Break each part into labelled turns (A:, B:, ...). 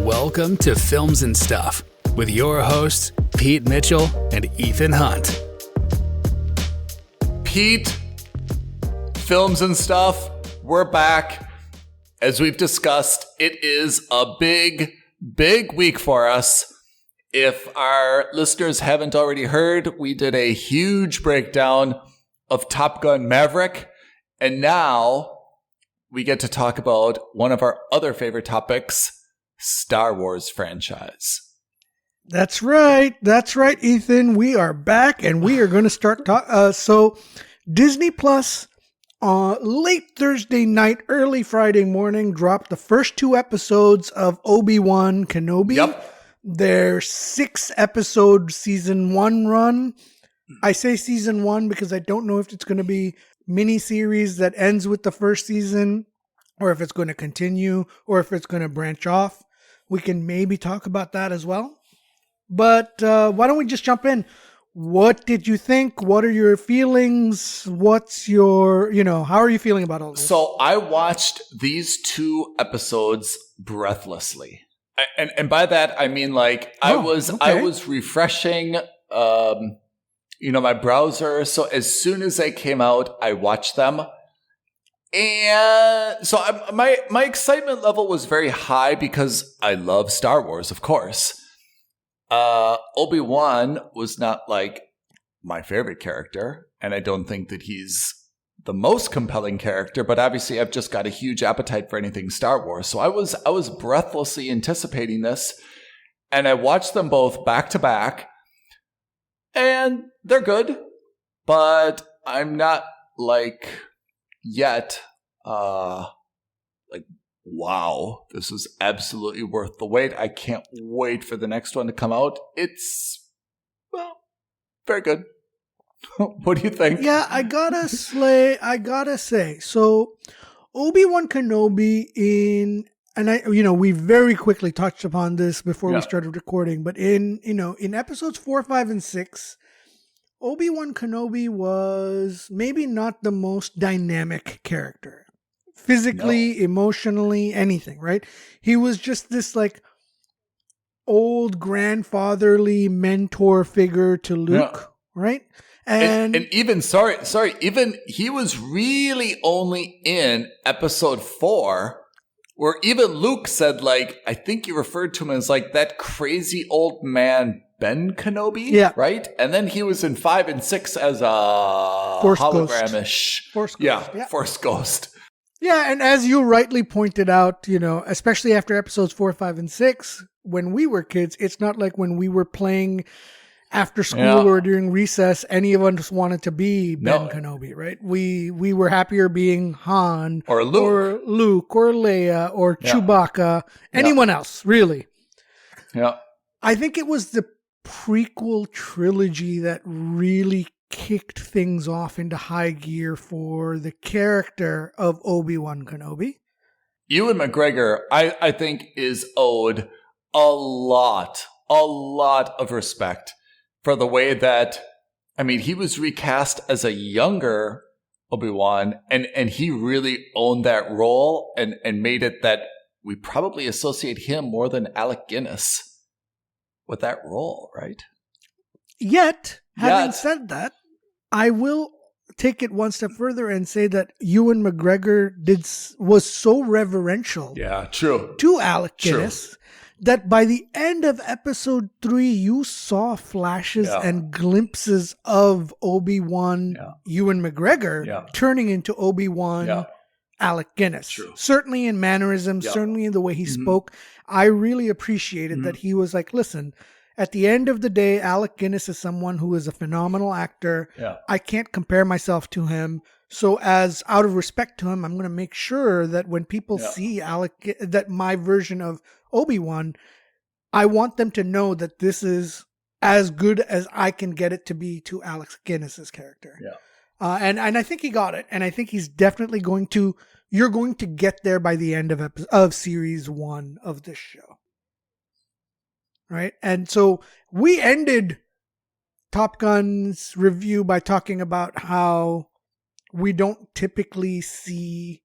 A: Welcome to Films and Stuff with your hosts, Pete Mitchell and Ethan Hunt.
B: Pete, Films and Stuff, we're back. As we've discussed, it is a big week for us. If our listeners haven't already heard, we did a huge breakdown of Top Gun Maverick, and now we get to talk about one of our other favorite topics, Star Wars franchise.
C: That's right, Ethan. We are back, and we are going to start so Disney Plus late Thursday night, early Friday morning, dropped the first 2 episodes of Obi Wan Kenobi.
B: Yep.
C: Their 6-episode season 1 run. I say season 1 because I don't know if it's going to be mini-series that ends with the first season, or if it's going to continue, or if it's going to branch off. We can maybe talk about that as well. But why don't we just jump in? What did you think? What are your feelings? What's your, how are you feeling about all this?
B: So I watched these 2 episodes breathlessly. And by that, I mean, I was refreshing, my browser. So as soon as they came out, I watched them. And so my excitement level was very high because I love Star Wars, of course. Obi-Wan was not my favorite character, and I don't think that he's the most compelling character, but obviously I've just got a huge appetite for anything Star Wars. So I was breathlessly anticipating this, and I watched them both back to back, and they're good, but I'm not yet wow, this is absolutely worth the wait. I can't wait for the next one to come out. It's, very good. What do you think?
C: Yeah, I gotta say, so Obi-Wan Kenobi we very quickly touched upon this before we started recording, but in episodes 4, 5, and 6, Obi-Wan Kenobi was maybe not the most dynamic character. Physically, emotionally, anything, right? He was just this old grandfatherly mentor figure to Luke, right? And
B: even even he was really only in episode 4, where even Luke said I think you referred to him as that crazy old man Ben Kenobi, right? And then he was in 5 and 6 as a
C: Force
B: hologram-ish.
C: Force ghost.
B: Force ghost.
C: Yeah, and as you rightly pointed out, especially after episodes 4, 5, and 6, when we were kids, it's not like when we were playing after school or during recess, any of us wanted to be Ben Kenobi, right? We were happier being Han
B: or Luke
C: or Leia or Chewbacca, anyone else, really.
B: Yeah.
C: I think it was the prequel trilogy that really kicked things off into high gear for the character of Obi-Wan Kenobi.
B: Ewan McGregor, I think, is owed a lot of respect for the way that, he was recast as a younger Obi-Wan, and he really owned that role and made it that we probably associate him more than Alec Guinness with that role, right?
C: Yet, having said that, I will take it one step further and say that Ewan McGregor was so reverential to Alec Guinness that by the end of episode 3, you saw flashes and glimpses of Obi-Wan Ewan McGregor turning into Obi-Wan Alec Guinness.
B: True.
C: Certainly in mannerisms, certainly in the way he spoke. I really appreciated that he was listen, at the end of the day, Alec Guinness is someone who is a phenomenal actor. Yeah. I can't compare myself to him. So as out of respect to him, I'm going to make sure that when people see that my version of Obi-Wan, I want them to know that this is as good as I can get it to be to Alec Guinness's character. Yeah. And I think he got it. And I think he's definitely you're going to get there by the end of series 1 of this show. Right. And so we ended Top Gun's review by talking about how we don't typically see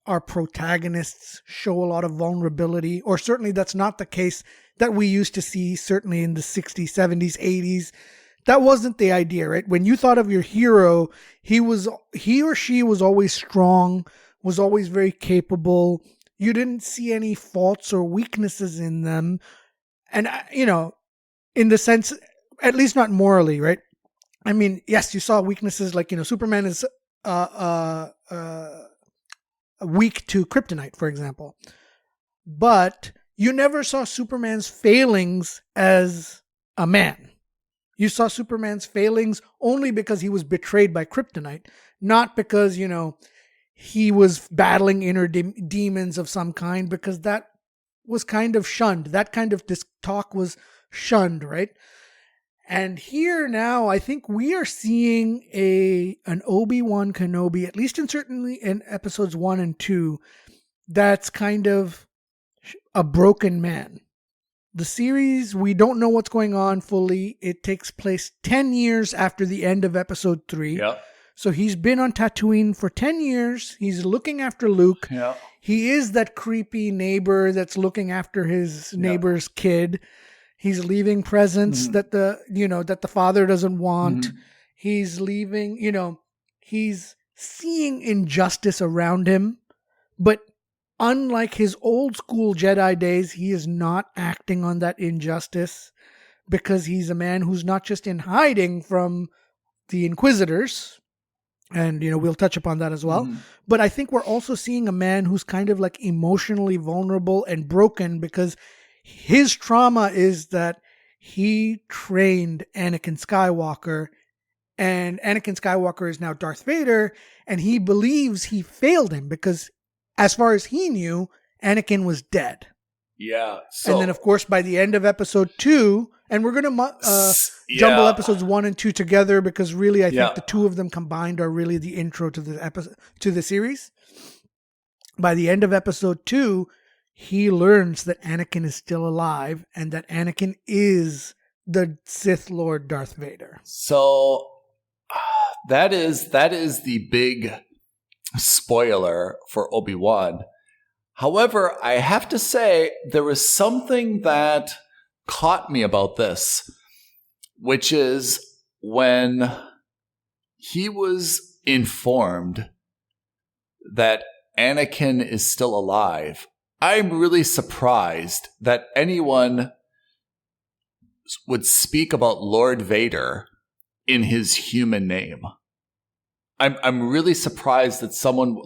C: our protagonists show a lot of vulnerability, or certainly that's not the case that we used to see, certainly in the 60s, 70s, 80s. That wasn't the idea, right? When you thought of your hero, he or she was always strong, was always very capable. You didn't see any faults or weaknesses in them. And, in the sense, at least not morally, right? I mean, yes, you saw weaknesses like, Superman is weak to kryptonite, for example. But you never saw Superman's failings as a man. You saw Superman's failings only because he was betrayed by kryptonite, not because, he was battling inner demons of some kind, because that was kind of shunned. That kind of talk was shunned, right? And here now, I think we are seeing an Obi Wan Kenobi, at least certainly in episodes 1 and 2, that's kind of a broken man. The series, we don't know what's going on fully. It takes place 10 years after the end of episode 3.
B: Yep.
C: So he's been on Tatooine for 10 years. He's looking after Luke.
B: Yep.
C: He is that creepy neighbor that's looking after his neighbor's kid. He's leaving presents that the father doesn't want. Mm-hmm. He's leaving, he's seeing injustice around him. But unlike his old school Jedi days, he is not acting on that injustice, because he's a man who's not just in hiding from the Inquisitors. And, we'll touch upon that as well. Mm. But I think we're also seeing a man who's kind of like emotionally vulnerable and broken, because his trauma is that he trained Anakin Skywalker, and Anakin Skywalker is now Darth Vader, and he believes he failed him because, as far as he knew, Anakin was dead.
B: Yeah.
C: And then, of course, by the end of episode 2, and we're going to jumble episodes 1 and 2 together, because really I think the two of them combined are really the intro to the series. By the end of episode 2, he learns that Anakin is still alive, and that Anakin is the Sith Lord Darth Vader.
B: So that is the big spoiler for Obi-Wan. However, I have to say there was something that caught me about this, which is when he was informed that Anakin is still alive. I'm really surprised that anyone would speak about Lord Vader in his human name. I'm really surprised that someone,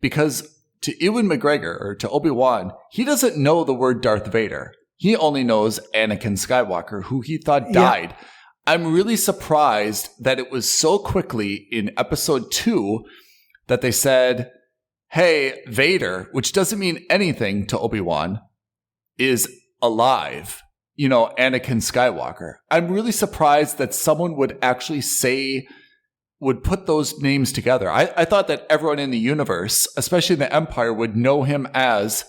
B: because to Ewan McGregor or to Obi-Wan, he doesn't know the word Darth Vader. He only knows Anakin Skywalker, who he thought died. Yeah. I'm really surprised that it was so quickly in episode 2 that they said, hey, Vader, which doesn't mean anything to Obi-Wan, is alive. Anakin Skywalker. I'm really surprised that someone would actually would put those names together. I thought that everyone in the universe, especially in the Empire, would know him as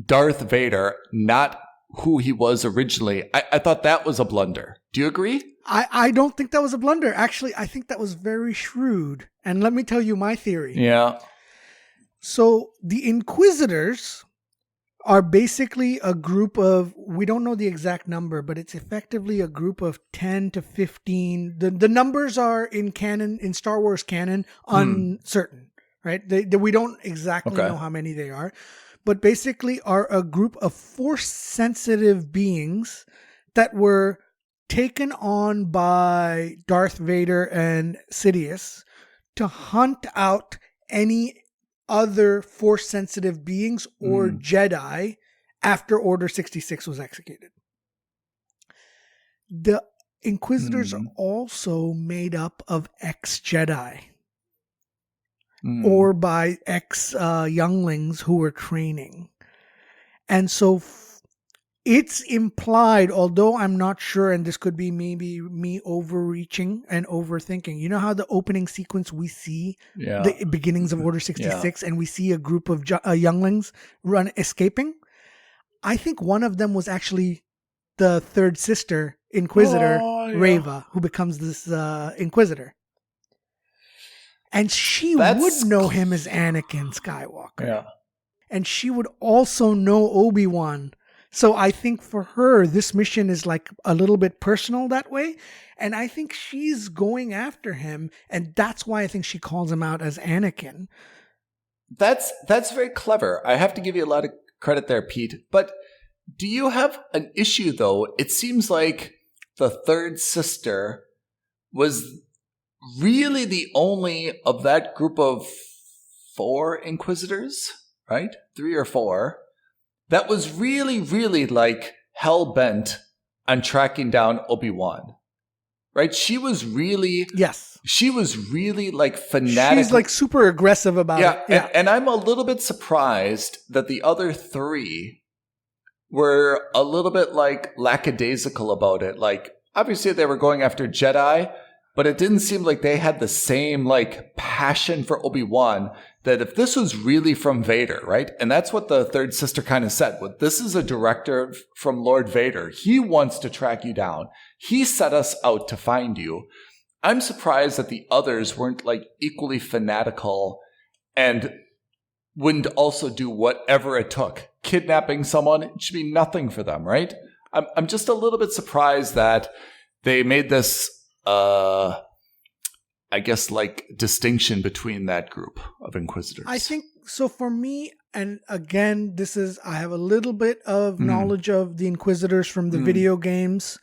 B: Darth Vader, not who he was originally. I thought that was a blunder. Do you agree?
C: I don't think that was a blunder. Actually, I think that was very shrewd. And let me tell you my theory.
B: Yeah.
C: So the Inquisitors are basically a group of, we don't know the exact number, but it's effectively a group of 10 to 15. The numbers are in canon, in Star Wars canon, uncertain, right? We don't exactly know how many they are, but basically are a group of force-sensitive beings that were taken on by Darth Vader and Sidious to hunt out any other force-sensitive beings or Jedi after Order 66 was executed. The Inquisitors are also made up of ex-Jedi or by ex-younglings who were training. And so it's implied, although I'm not sure, and this could be maybe me overreaching and overthinking. You know how the opening sequence we see the beginnings of Order 66 and we see a group of younglings escaping? I think one of them was actually the third sister, Inquisitor Reva, who becomes this Inquisitor. And she would know him as Anakin Skywalker.
B: Yeah.
C: And she would also know Obi-Wan. So I think for her, this mission is like a little bit personal that way. And I think she's going after him. And that's why I think she calls him out as Anakin.
B: That's very clever. I have to give you a lot of credit there, Pete. But do you have an issue, though? It seems like the third sister was really the only of that group of 4 Inquisitors, right? 3 or 4, that was really, really like hell-bent on tracking down Obi-Wan, right? She was really like fanatical.
C: She's like super aggressive about it.
B: Yeah. And I'm a little bit surprised that the other 3 were a little bit like lackadaisical about it. Like, obviously they were going after Jedi, but it didn't seem like they had the same like passion for Obi-Wan, that if this was really from Vader, right? And that's what the third sister kind of said. Well, this is a directive from Lord Vader. He wants to track you down. He set us out to find you. I'm surprised that the others weren't like equally fanatical and wouldn't also do whatever it took. Kidnapping someone, it should be nothing for them, right? I'm just a little bit surprised that they made this I guess like distinction between that group of Inquisitors.
C: I think so for me, and again, I have a little bit of knowledge of the Inquisitors from the video games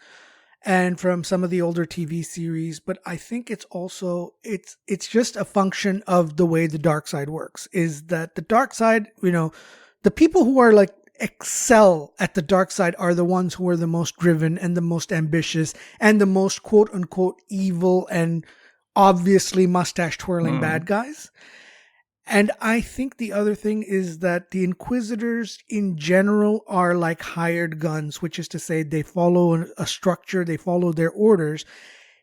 C: and from some of the older TV series, but I think it's also, it's just a function of the way the dark side works, is that the dark side, the people who are like excel at the dark side are the ones who are the most driven and the most ambitious and the most quote unquote evil and obviously mustache twirling bad guys. And I think the other thing is that the Inquisitors in general are like hired guns, which is to say they follow a structure, they follow their orders.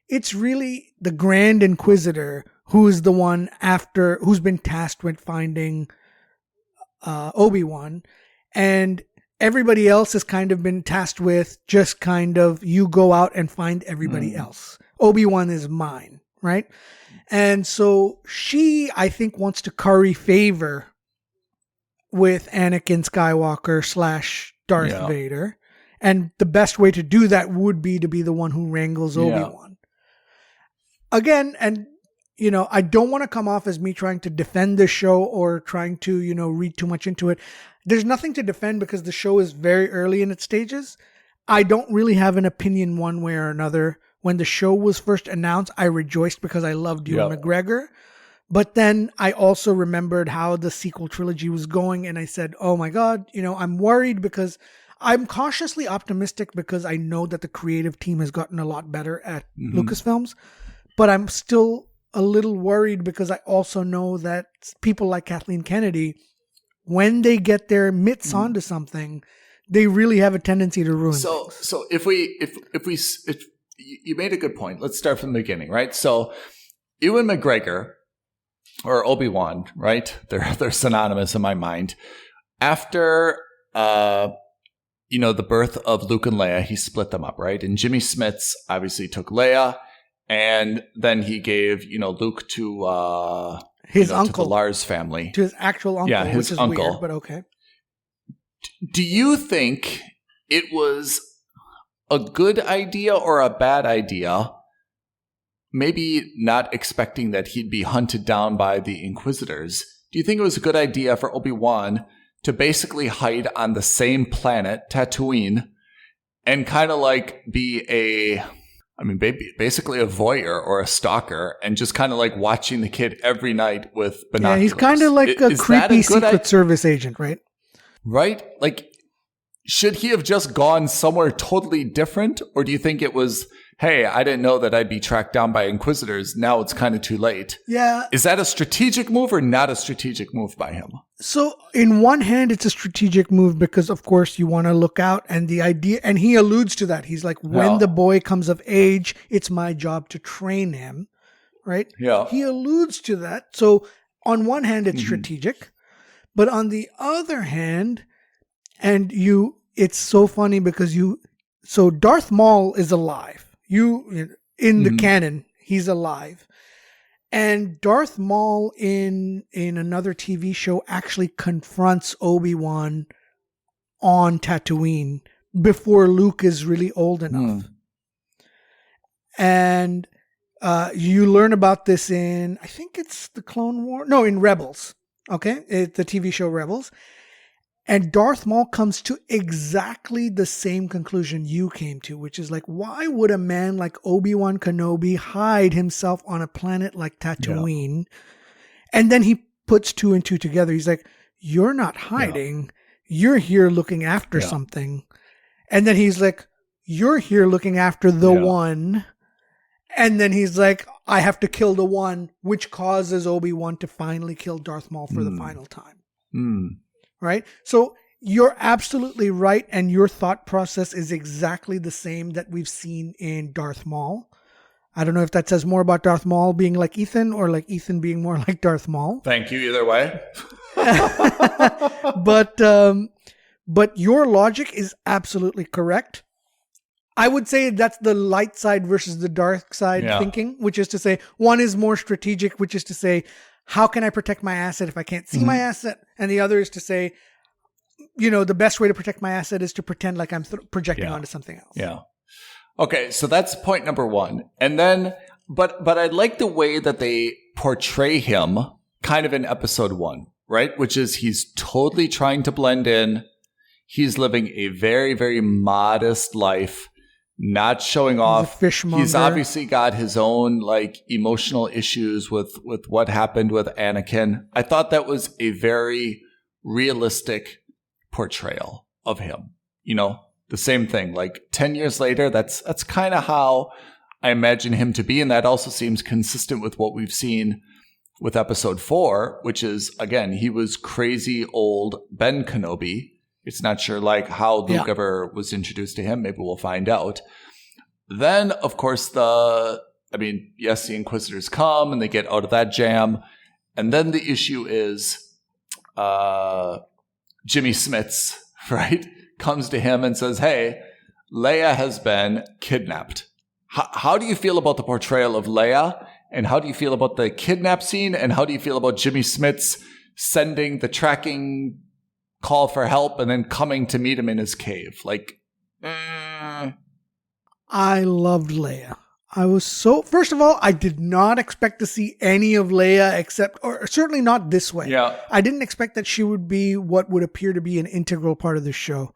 C: It's really the Grand Inquisitor who is the one who's been tasked with finding Obi-Wan. And everybody else has kind of been tasked with just kind of, you go out and find everybody else. Obi-Wan is mine, right? And so she, I think, wants to curry favor with Anakin Skywalker / Darth Vader. And the best way to do that would be to be the one who wrangles Obi-Wan. Again, and I don't want to come off as me trying to defend the show or trying to, read too much into it. There's nothing to defend because the show is very early in its stages. I don't really have an opinion one way or another. When the show was first announced, I rejoiced because I loved Ewan McGregor. But then I also remembered how the sequel trilogy was going. And I said, oh my God, I'm worried because I'm cautiously optimistic because I know that the creative team has gotten a lot better at Lucasfilms. But I'm still a little worried because I also know that people like Kathleen Kennedy, when they get their mitts onto something, they really have a tendency to ruin things.
B: So if you made a good point. Let's start from the beginning, right? So Ewan McGregor or Obi-Wan, right? They're synonymous in my mind. After the birth of Luke and Leia, he split them up, right? And Jimmy Smits obviously took Leia, and then he gave Luke to
C: his uncle,
B: to the Lars family,
C: to his actual uncle,
B: his
C: which is
B: uncle.
C: Weird, but okay.
B: Do you think it was a good idea or a bad idea, maybe not expecting that he'd be hunted down by the Inquisitors? Do you think it was a good idea for Obi-Wan to basically hide on the same planet, Tatooine, and kind of like be basically a voyeur or a stalker and just kind of like watching the kid every night with binoculars?
C: Yeah, he's kind of like a creepy Secret Service agent, right?
B: Right? Like, should he have just gone somewhere totally different? Or do you think it was, hey, I didn't know that I'd be tracked down by Inquisitors. Now it's kind of too late.
C: Yeah.
B: Is that a strategic move or not a strategic move by him?
C: So in one hand, it's a strategic move because, of course, you want to look out. And the idea, and he alludes to that. He's like, when the boy comes of age, it's my job to train him. Right?
B: Yeah. He
C: alludes to that. So on one hand, it's strategic. But on the other hand, it's so funny because so Darth Maul is alive. In the canon, he's alive. And Darth Maul in another TV show actually confronts Obi-Wan on Tatooine before Luke is really old enough. And you learn about this in, I think it's the Clone War. No, in Rebels. Okay, it's the TV show Rebels. And Darth Maul comes to exactly the same conclusion you came to, which is like, why would a man like Obi Wan Kenobi hide himself on a planet like Tatooine? Yeah. And then he puts two and two together. He's like, you're not hiding. Yeah. You're here looking after something. And then he's like, you're here looking after the one. And then he's like, I have to kill the one, which causes Obi-Wan to finally kill Darth Maul for the final time. Right? So you're absolutely right. And your thought process is exactly the same that we've seen in Darth Maul. I don't know if that says more about Darth Maul being like Ethan or like Ethan being more like Darth Maul.
B: Thank you either way.
C: But your logic is absolutely correct. I would say that's the light side versus the dark side thinking, which is to say one is more strategic, which is to say, how can I protect my asset if I can't see my asset? And the other is to say, the best way to protect my asset is to pretend like I'm projecting onto something else.
B: Yeah. Okay. So that's point number one. And then, but I like the way that they portray him kind of in episode 1, right? Which is he's totally trying to blend in. He's living a very, very modest life. Not showing off. He's obviously got his own like emotional issues with what happened with Anakin. I thought that was a very realistic portrayal of him. The same thing. Like 10 years later, that's kind of how I imagine him to be, and that also seems consistent with what we've seen with episode 4, which is again he was crazy old Ben Kenobi. It's not sure like how Luke ever was introduced to him. Maybe we'll find out. Then, of course, the Inquisitors come and they get out of that jam. And then the issue is Jimmy Smits, right, comes to him and says, hey, Leia has been kidnapped. How do you feel about the portrayal of Leia? And how do you feel about the kidnap scene? And how do you feel about Jimmy Smits sending the tracking call for help and then coming to meet him in his cave? Like,
C: I loved Leia. First of all, I did not expect to see any of Leia or certainly not this way.
B: Yeah.
C: I didn't expect that she would be what would appear to be an integral part of the show.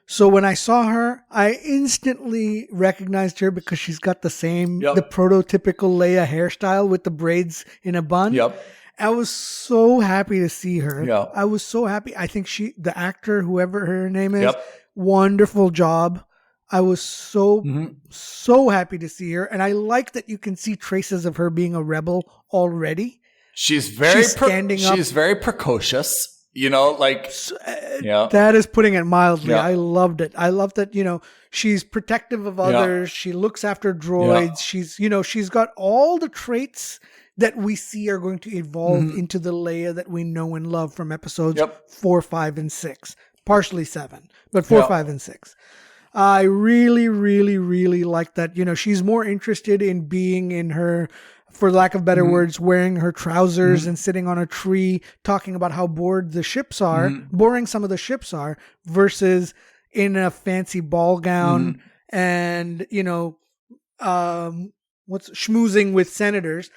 C: So when I saw her, I instantly recognized her because she's got the prototypical Leia hairstyle with the braids in a bun.
B: Yep.
C: I was so happy to see her.
B: Yeah.
C: I was so happy. I think the actor, whoever her name is, wonderful job. I was so happy to see her. And I like that you can see traces of her being a rebel already.
B: She's very precocious,
C: That is putting it mildly. Yeah. I loved it. I love that, she's protective of others. She looks after droids. She's got all the traits that we see are going to evolve into the Leia that we know and love from episodes 4, 5, and 6. Partially 7, but 4, 5, and 6. I really, really, really like that. She's more interested in being in her, for lack of better words, wearing her trousers and sitting on a tree, talking about how boring some of the ships are, versus in a fancy ball gown and, schmoozing with senators.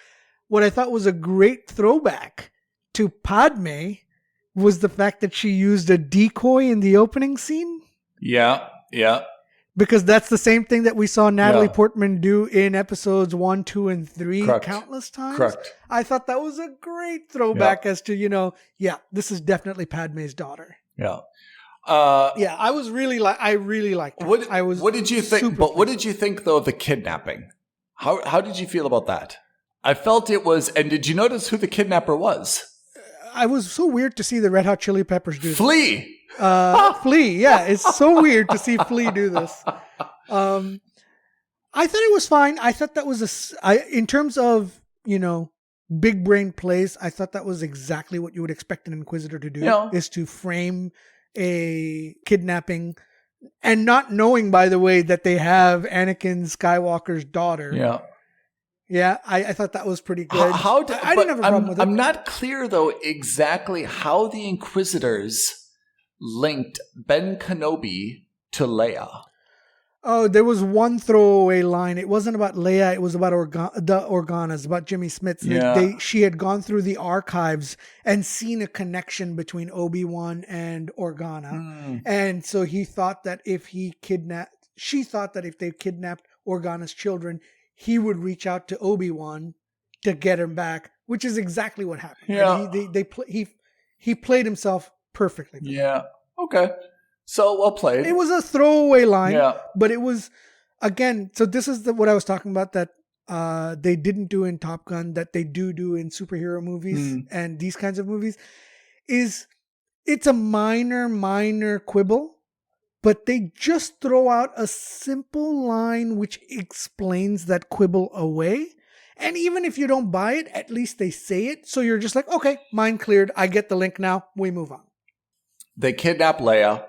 C: What I thought was a great throwback to Padme was the fact that she used a decoy in the opening scene.
B: Yeah. Yeah.
C: Because that's the same thing that we saw Natalie Portman do in episodes 1, 2, and 3 countless times.
B: Correct.
C: I thought that was a great throwback as to, this is definitely Padme's daughter.
B: Yeah.
C: I really liked her.
B: What did you think? But what did you think though of the kidnapping? How did you feel about that? I felt it was, and did you notice who the kidnapper was?
C: I was so weird to see the Red Hot Chili Peppers do this.
B: Flea.
C: Flea, yeah. It's so weird to see Flea do this. I thought it was fine. I thought that was in terms of, big brain plays, I thought that was exactly what you would expect an Inquisitor to do, is to frame a kidnapping and not knowing, by the way, that they have Anakin Skywalker's daughter.
B: Yeah.
C: Yeah, I thought that was pretty good.
B: I
C: didn't have a problem with it.
B: I'm not clear, though, exactly how the Inquisitors linked Ben Kenobi to Leia.
C: Oh, there was one throwaway line. It wasn't about Leia. It was about the Organas, about Jimmy Smits.
B: Yeah.
C: She had gone through the archives and seen a connection between Obi-Wan and Organa. And so she thought that if they kidnapped Organa's children, he would reach out to Obi-Wan to get him back, which is exactly what happened.
B: Yeah.
C: He played himself perfectly.
B: Yeah. Okay. So well played.
C: It was a throwaway line,
B: Yeah.
C: but it was, again, so this is what I was talking about that they didn't do in Top Gun, that they do in superhero movies and these kinds of movies, is it's a minor quibble, but they just throw out a simple line which explains that quibble away. And even if you don't buy it, at least they say it. So you're just like, okay, mind cleared. I get the link now. We move on.
B: They kidnap Leia.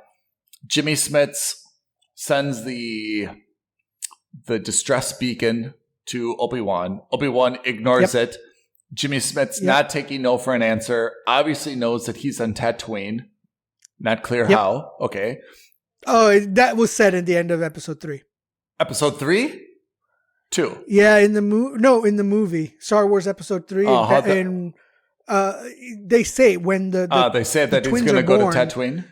B: Jimmy Smits sends the distress beacon to Obi-Wan. Obi-Wan ignores it. Jimmy Smits, not taking no for an answer, obviously knows that he's on Tatooine. Not clear how. Okay.
C: Oh, that was said at the end of episode 3.
B: Episode 3? 2.
C: Yeah, in the movie Star Wars episode 3. They say when
B: they say that he's going to go to Tatooine.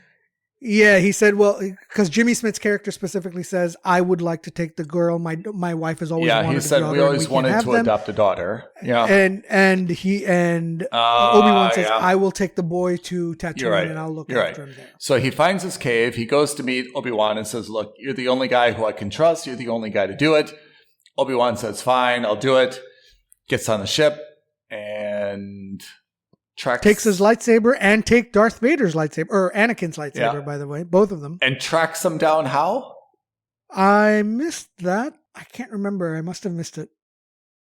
C: Yeah, he said, well, because Jimmy Smith's character specifically says, I would like to take the girl. My wife has always wanted a daughter. Yeah, he said,
B: we always wanted to adopt a daughter. Yeah.
C: And Obi-Wan says, I will take the boy to Tatooine and I'll look after him there.
B: So he finds his cave. He goes to meet Obi-Wan and says, look, you're the only guy who I can trust. You're the only guy to do it. Obi-Wan says, fine, I'll do it. Gets on the ship and
C: takes his lightsaber and take Darth Vader's lightsaber, or Anakin's lightsaber, by the way, both of them.
B: And tracks them down how?
C: I missed that. I can't remember. I must have missed it.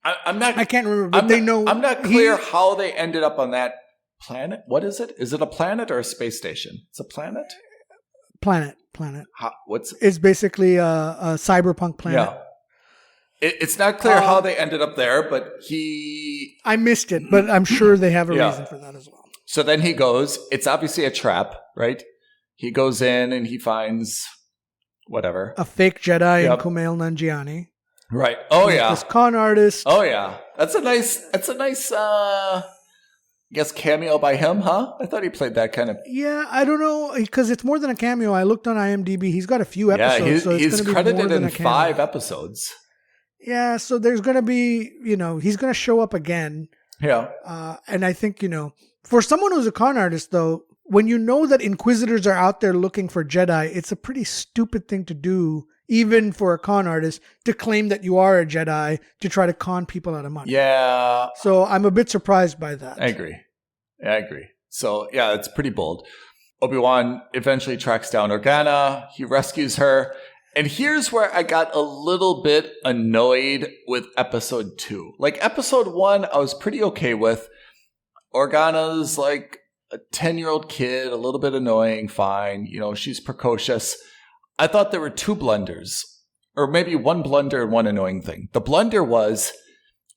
B: I
C: can't remember, but they know.
B: I'm not clear how they ended up on that planet. What is it? Is it a planet or a space station? It's a planet?
C: Planet.
B: It's
C: basically a cyberpunk planet.
B: Yeah. It's not clear how they ended up there, but
C: I missed it, but I'm sure they have a reason for that as well.
B: So then he goes, it's obviously a trap, right? He goes in and he finds whatever.
C: A fake Jedi and Kumail Nanjiani.
B: Right. Oh, yeah.
C: This con artist.
B: Oh, yeah. That's a nice, I guess, cameo by him, huh? I thought he played that kind of.
C: Yeah, I don't know, because it's more than a cameo. I looked on IMDb. He's got a few episodes.
B: Yeah, he's credited in 5 episodes.
C: Yeah, so there's going to be, he's going to show up again.
B: Yeah.
C: And I think, for someone who's a con artist, though, when you know that Inquisitors are out there looking for Jedi, it's a pretty stupid thing to do, even for a con artist, to claim that you are a Jedi to try to con people out of money.
B: Yeah.
C: So I'm a bit surprised by that.
B: I agree. So, yeah, it's pretty bold. Obi-Wan eventually tracks down Organa. He rescues her. And here's where I got a little bit annoyed with episode 2. Like episode 1, I was pretty okay with. Organa's like a 10-year-old kid, a little bit annoying, fine. She's precocious. I thought there were 2 blunders, or maybe 1 blunder and 1 annoying thing. The blunder was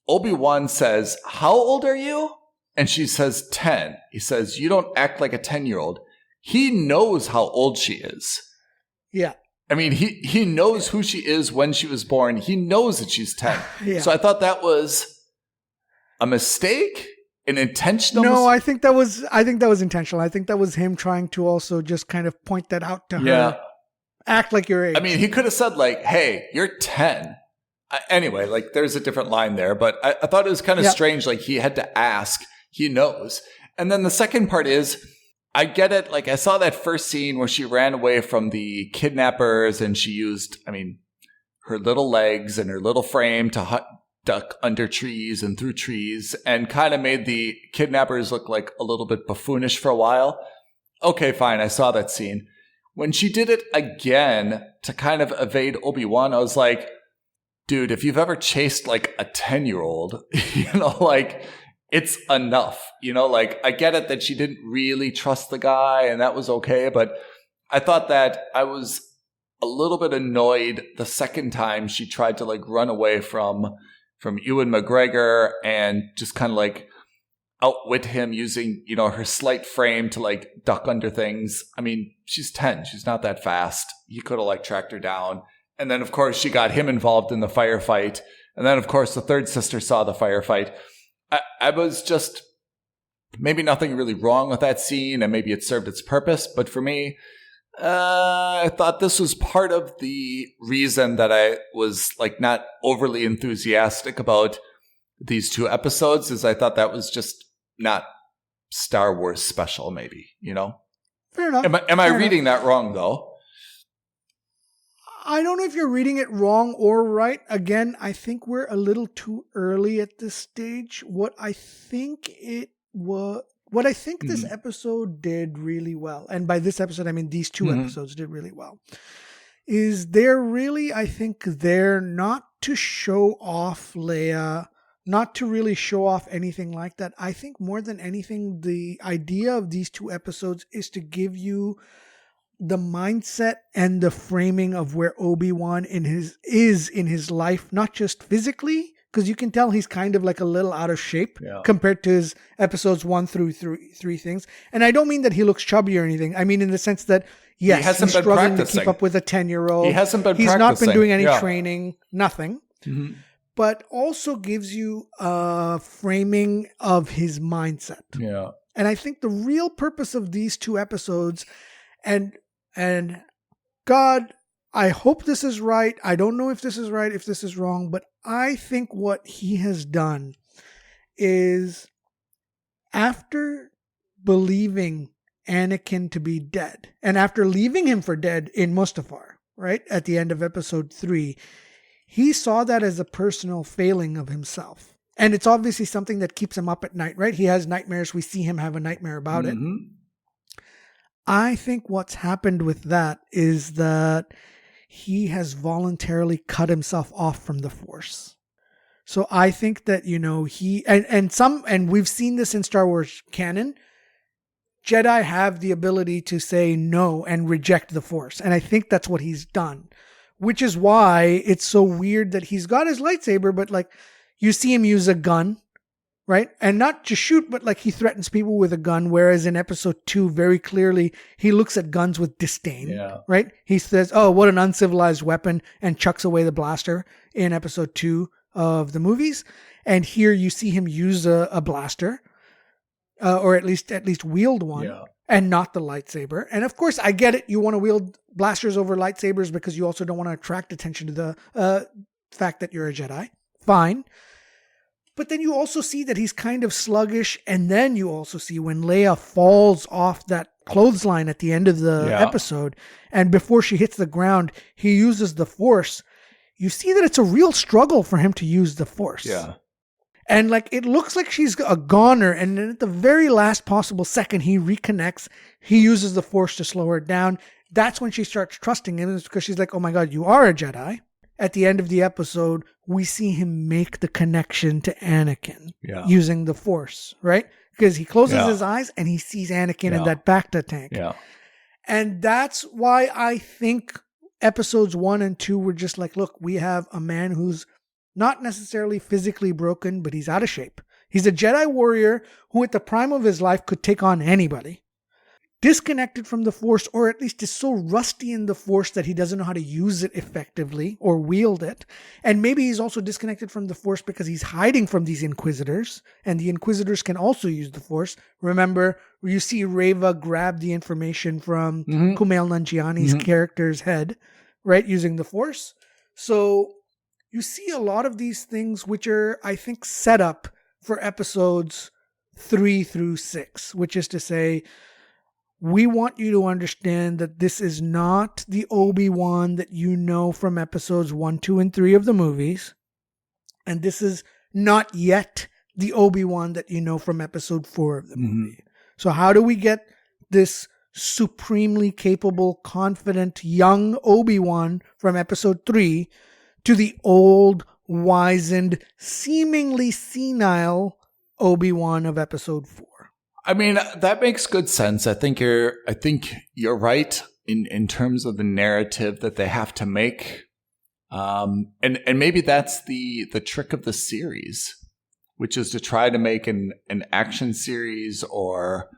B: Obi-Wan says, how old are you? And she says 10. He says, you don't act like a 10-year-old. He knows how old she is.
C: Yeah.
B: I mean, he knows who she is when she was born. He knows that she's 10.
C: Yeah.
B: So I thought that was a mistake, an intentional
C: No, I think that was intentional. I think that was him trying to also just kind of point that out to her.
B: Yeah.
C: Act like your age.
B: I mean, he could have said like, hey, you're 10. Anyway, like there's a different line there, but I thought it was kind of strange. Like he had to ask. He knows. And then the second part is, I get it. Like I saw that first scene where she ran away from the kidnappers and she used, her little legs and her little frame to duck under trees and through trees and kind of made the kidnappers look like a little bit buffoonish for a while. Okay, fine. I saw that scene. When she did it again to kind of evade Obi-Wan, I was like, dude, if you've ever chased like a 10-year-old, it's enough, I get it that she didn't really trust the guy and that was okay. But I thought that I was a little bit annoyed the second time she tried to like run away from Ewan McGregor and just kind of like outwit him using, her slight frame to like duck under things. I mean, she's 10. She's not that fast. He could have like tracked her down. And then, of course, she got him involved in the firefight. And then, of course, the third sister saw the firefight. I was just maybe nothing really wrong with that scene, and maybe it served its purpose. But for me, I thought this was part of the reason that I was like not overly enthusiastic about these two episodes, is I thought that was just not Star Wars special, maybe,
C: Fair enough.
B: Am I reading that wrong, though?
C: I don't know if you're reading it wrong or right. Again, I think we're a little too early at this stage. What I think this episode did really well, and by this episode I mean these two episodes did really well, is I think they're not to show off Leia, not to really show off anything like that. I think more than anything, the idea of these two episodes is to give you the mindset and the framing of where Obi-Wan is in his life, not just physically, because you can tell he's kind of like a little out of shape compared to his episodes 1 through 3 things. And I don't mean that he looks chubby or anything. I mean in the sense that, yes, he's struggling to keep up with a 10-year-old.
B: He hasn't been
C: He's
B: practicing.
C: not been doing any training, nothing.
B: Mm-hmm.
C: But also gives you a framing of his mindset.
B: Yeah.
C: And I think the real purpose of these two episodes, and God, I hope this is right. I don't know if this is right, if this is wrong, but I think what he has done is, after believing Anakin to be dead, and after leaving him for dead in Mustafar, right, at the end of episode 3, he saw that as a personal failing of himself. And it's obviously something that keeps him up at night, right? He has nightmares. We see him have a nightmare about it. I think what's happened with that is that he has voluntarily cut himself off from the Force. So I think that, he, and we've seen this in Star Wars canon, Jedi have the ability to say no and reject the Force. And I think that's what he's done, which is why it's so weird that he's got his lightsaber, but like you see him use a gun, right? And not just shoot, but like he threatens people with a gun. Whereas in episode 2, very clearly, he looks at guns with disdain, right? He says, "Oh, what an uncivilized weapon," and chucks away the blaster in episode 2 of the movies. And here you see him use a blaster, or at least wield one, and not the lightsaber. And of course, I get it. You want to wield blasters over lightsabers because you also don't want to attract attention to the fact that you're a Jedi. Fine. But then you also see that he's kind of sluggish. And then you also see when Leia falls off that clothesline at the end of the episode, and before she hits the ground, he uses the Force. You see that it's a real struggle for him to use the Force. Yeah. And like it looks like she's a goner. And then at the very last possible second, he reconnects. He uses the Force to slow her down. That's when she starts trusting him. It's because she's like, "Oh my God, you are a Jedi." At the end of the episode, we see him make the connection to Anakin using the Force, right? Because he closes his eyes and he sees Anakin in that Bacta tank. Yeah. And that's why I think episodes 1 and 2 were just like, look, we have a man who's not necessarily physically broken, but he's out of shape. He's a Jedi warrior who at the prime of his life could take on anybody. Disconnected from the Force, or at least is so rusty in the Force that he doesn't know how to use it effectively or wield it. And maybe he's also disconnected from the Force because he's hiding from these Inquisitors, and the Inquisitors can also use the Force. Remember, you see Reva grab the information from Kumail Nanjiani's character's head, right, using the Force. So you see a lot of these things which are, I think, set up for episodes 3 through 6, which is to say, we want you to understand that this is not the Obi-Wan that you know from episodes 1, 2, and 3 of the movies. And this is not yet the Obi-Wan that you know from episode 4 of the movie. So how do we get this supremely capable, confident, young Obi-Wan from episode 3 to the old, wizened, seemingly senile Obi-Wan of episode 4?
B: I mean, that makes good sense. I think you're right in terms of the narrative that they have to make. And maybe that's the trick of the series, which is to try to make an action series or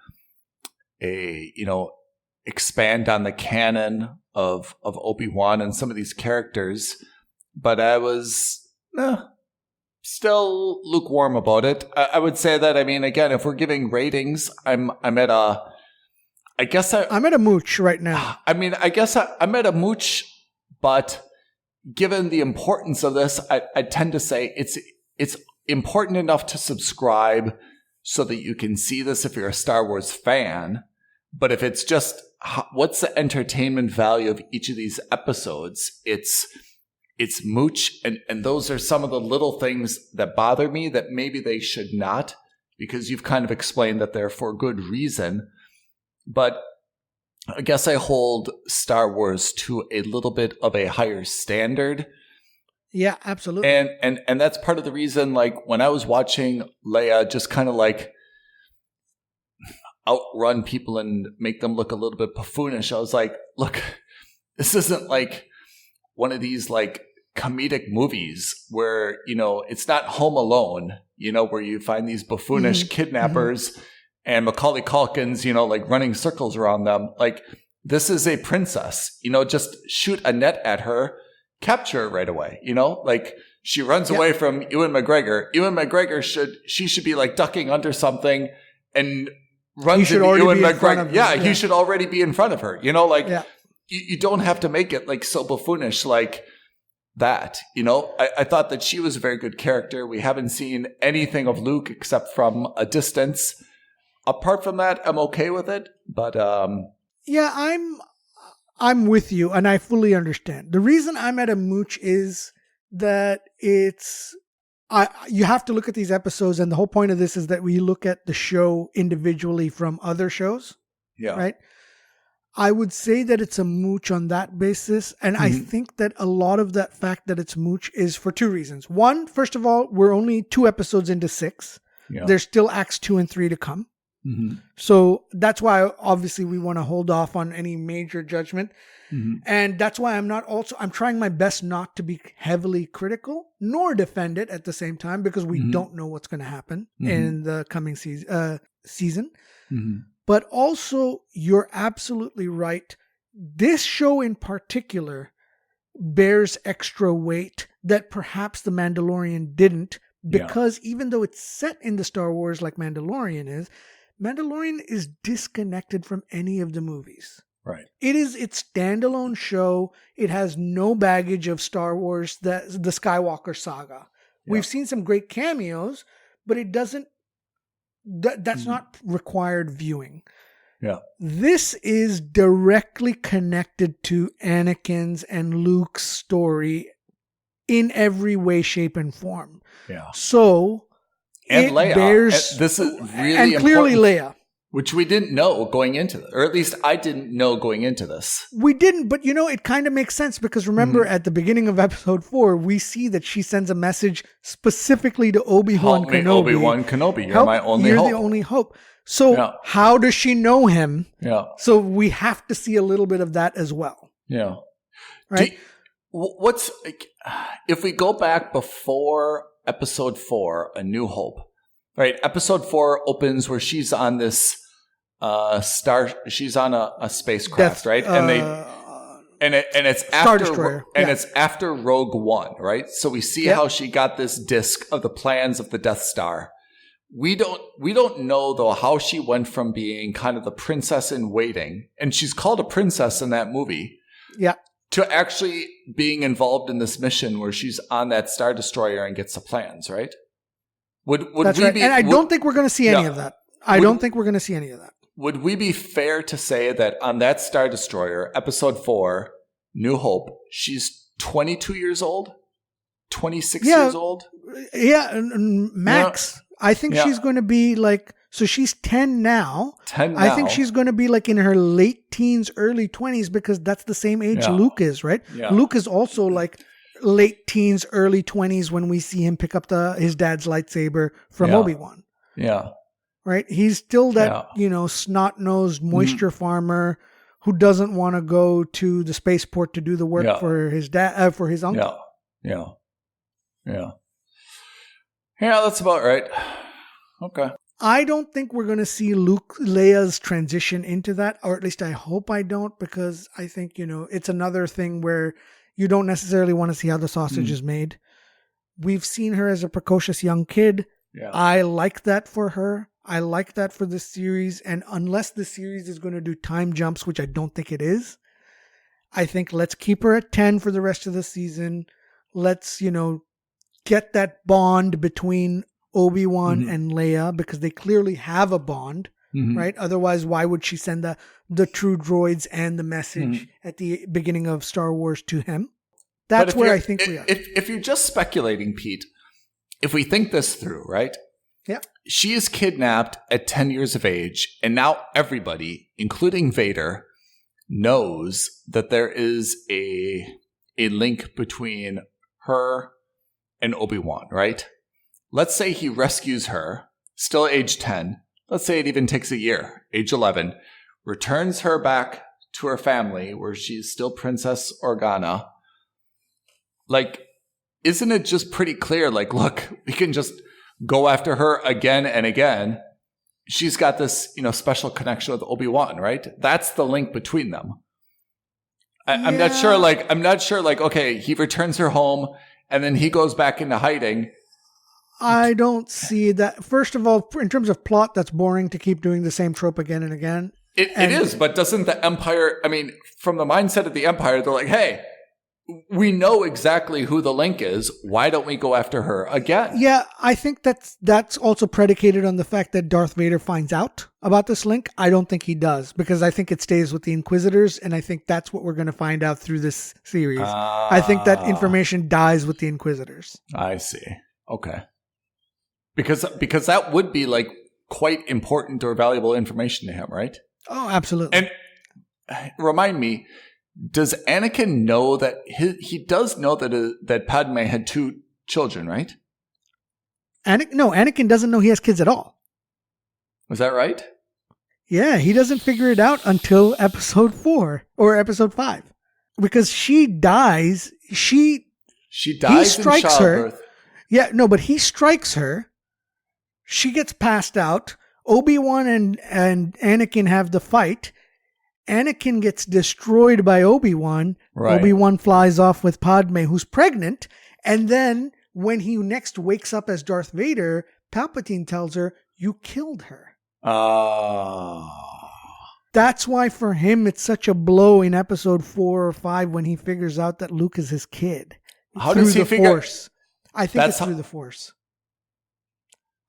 B: expand on the canon of Obi-Wan and some of these characters. But I was still lukewarm about it. I would say that, I mean, again, if we're giving ratings, I'm at a mooch right now. I mean, I guess I'm at a mooch, but given the importance of this, I tend to say it's important enough to subscribe so that you can see this if you're a Star Wars fan. But if it's just what's the entertainment value of each of these episodes, it's mooch. And those are some of the little things that bother me that maybe they should not, because you've kind of explained that they're for good reason. But I guess I hold Star Wars to a little bit of a higher standard.
C: Yeah, absolutely.
B: And that's part of the reason, like, when I was watching Leia just kind of like outrun people and make them look a little bit buffoonish, I was like, look, this isn't like one of these like comedic movies where, it's not Home Alone, where you find these buffoonish kidnappers and Macaulay Culkin's, like running circles around them. Like, this is a princess, just shoot a net at her, capture her right away, like she runs away from Ewan McGregor. Ewan McGregor should be like ducking under something and runs into Ewan McGregor. He should already be in front of her, you don't have to make it like so buffoonish like that. I thought that she was a very good character. We haven't seen anything of Luke except from a distance. Apart from that, I'm okay with it, but
C: I'm with you, and I fully understand. The reason I'm at a mooch is that you have to look at these episodes, and the whole point of this is that we look at the show individually from other shows. Yeah. Right? I would say that it's a mooch on that basis, and I think that a lot of that fact that it's mooch is for two reasons. One, first of all, we're only 2 episodes into 6. Yeah. There's still acts 2 and 3 to come. So that's why obviously we want to hold off on any major judgment. And that's why I'm trying my best not to be heavily critical nor defend it at the same time, because we don't know what's going to happen in the coming season. But also, you're absolutely right. This show in particular bears extra weight that perhaps The Mandalorian didn't, because even though it's set in the Star Wars like Mandalorian is disconnected from any of the movies.
B: Right.
C: It is its standalone show. It has no baggage of Star Wars, the Skywalker saga. Yeah. We've seen some great cameos, but it doesn't. That's not required viewing.
B: Yeah.
C: This is directly connected to Anakin's and Luke's story in every way, shape, and form.
B: Yeah.
C: So.
B: And Leia. This is really
C: and clearly
B: important,
C: Leia.
B: Which we didn't know going into this, or at least I didn't know going into this.
C: We didn't, but it kind of makes sense, because remember at the beginning of episode 4, we see that she sends a message specifically to Obi Wan Kenobi.
B: Obi-Wan Kenobi, you're my only hope.
C: You're the only hope. So how does she know him?
B: Yeah.
C: So we have to see a little bit of that as well.
B: Yeah.
C: Right?
B: If we go back before episode 4, A New Hope, right? Episode 4 opens where she's on this she's on a spacecraft, right? And it's after it's after Rogue One, right? So we see how she got this disc of the plans of the Death Star. We don't know though how she went from being kind of the princess in waiting, and she's called a princess in that movie.
C: Yeah.
B: To actually being involved in this mission where she's on that Star Destroyer and gets the plans, right?
C: That's right. And I don't think we're going to see any of that. I don't think we're going to see any of that.
B: Would we be fair to say that on that Star Destroyer, episode 4, New Hope, she's 22 years old? 26 years old?
C: Yeah, max. I think she's going to be like, so she's 10 now. I think she's going to be like in her late teens, early 20s, because that's the same age Luke is, right? Yeah. Luke is also like late teens, early 20s when we see him pick up his dad's lightsaber from Obi-Wan.
B: Yeah.
C: Right? He's still that, snot-nosed moisture farmer who doesn't want to go to the spaceport to do the work for his dad, for his uncle.
B: Yeah. That's about right. Okay.
C: I don't think we're going to see Leia's transition into that, or at least I hope I don't, because I think, it's another thing where you don't necessarily want to see how the sausage is made. We've seen her as a precocious young kid.
B: Yeah.
C: I like that for her. I like that for this series. And unless the series is going to do time jumps, which I don't think it is, I think let's keep her at 10 for the rest of the season. Let's, get that bond between Obi-Wan and Leia, because they clearly have a bond, right? Otherwise, why would she send the true droids and the message at the beginning of Star Wars to him? That's where I think we are.
B: If you're just speculating, Pete, if we think this through, right?
C: Yeah.
B: She is kidnapped at 10 years of age, and now everybody, including Vader, knows that there is a link between her and Obi-Wan, right? Let's say he rescues her, still age 10. Let's say it even takes a year, age 11, returns her back to her family where she's still Princess Organa. Like, isn't it just pretty clear? Like, look, we can just go after her again and again. She's got this, special connection with Obi-Wan, right? That's the link between them. I'm not sure. Okay, he returns her home and then he goes back into hiding.
C: I don't see that. First of all, in terms of plot, that's boring to keep doing the same trope again and again.
B: It is, but doesn't the Empire, from the mindset of the Empire, they're like, hey, we know exactly who the link is. Why don't we go after her again?
C: Yeah, I think that's also predicated on the fact that Darth Vader finds out about this link. I don't think he does, because I think it stays with the Inquisitors, and I think that's what we're going to find out through this series. I think that information dies with the Inquisitors.
B: I see. Okay. Because that would be like quite important or valuable information to him, right?
C: Oh, absolutely.
B: And remind me, does Anakin know that he does know that Padme had 2 children, right?
C: No, Anakin doesn't know he has kids at all.
B: Was that right?
C: Yeah, he doesn't figure it out until episode 4 or episode 5. Because she dies. He strikes
B: in childbirth.
C: Her. Yeah, no, but he strikes her. She gets passed out. Obi-Wan and Anakin have the fight. Anakin gets destroyed by Obi-Wan. Right. Obi-Wan flies off with Padme, who's pregnant. And then when he next wakes up as Darth Vader, Palpatine tells her, "You killed her." That's why for him it's such a blow in episode 4 or 5 when he figures out that Luke is his kid.
B: How does he figure?
C: Force. I think it's through the Force.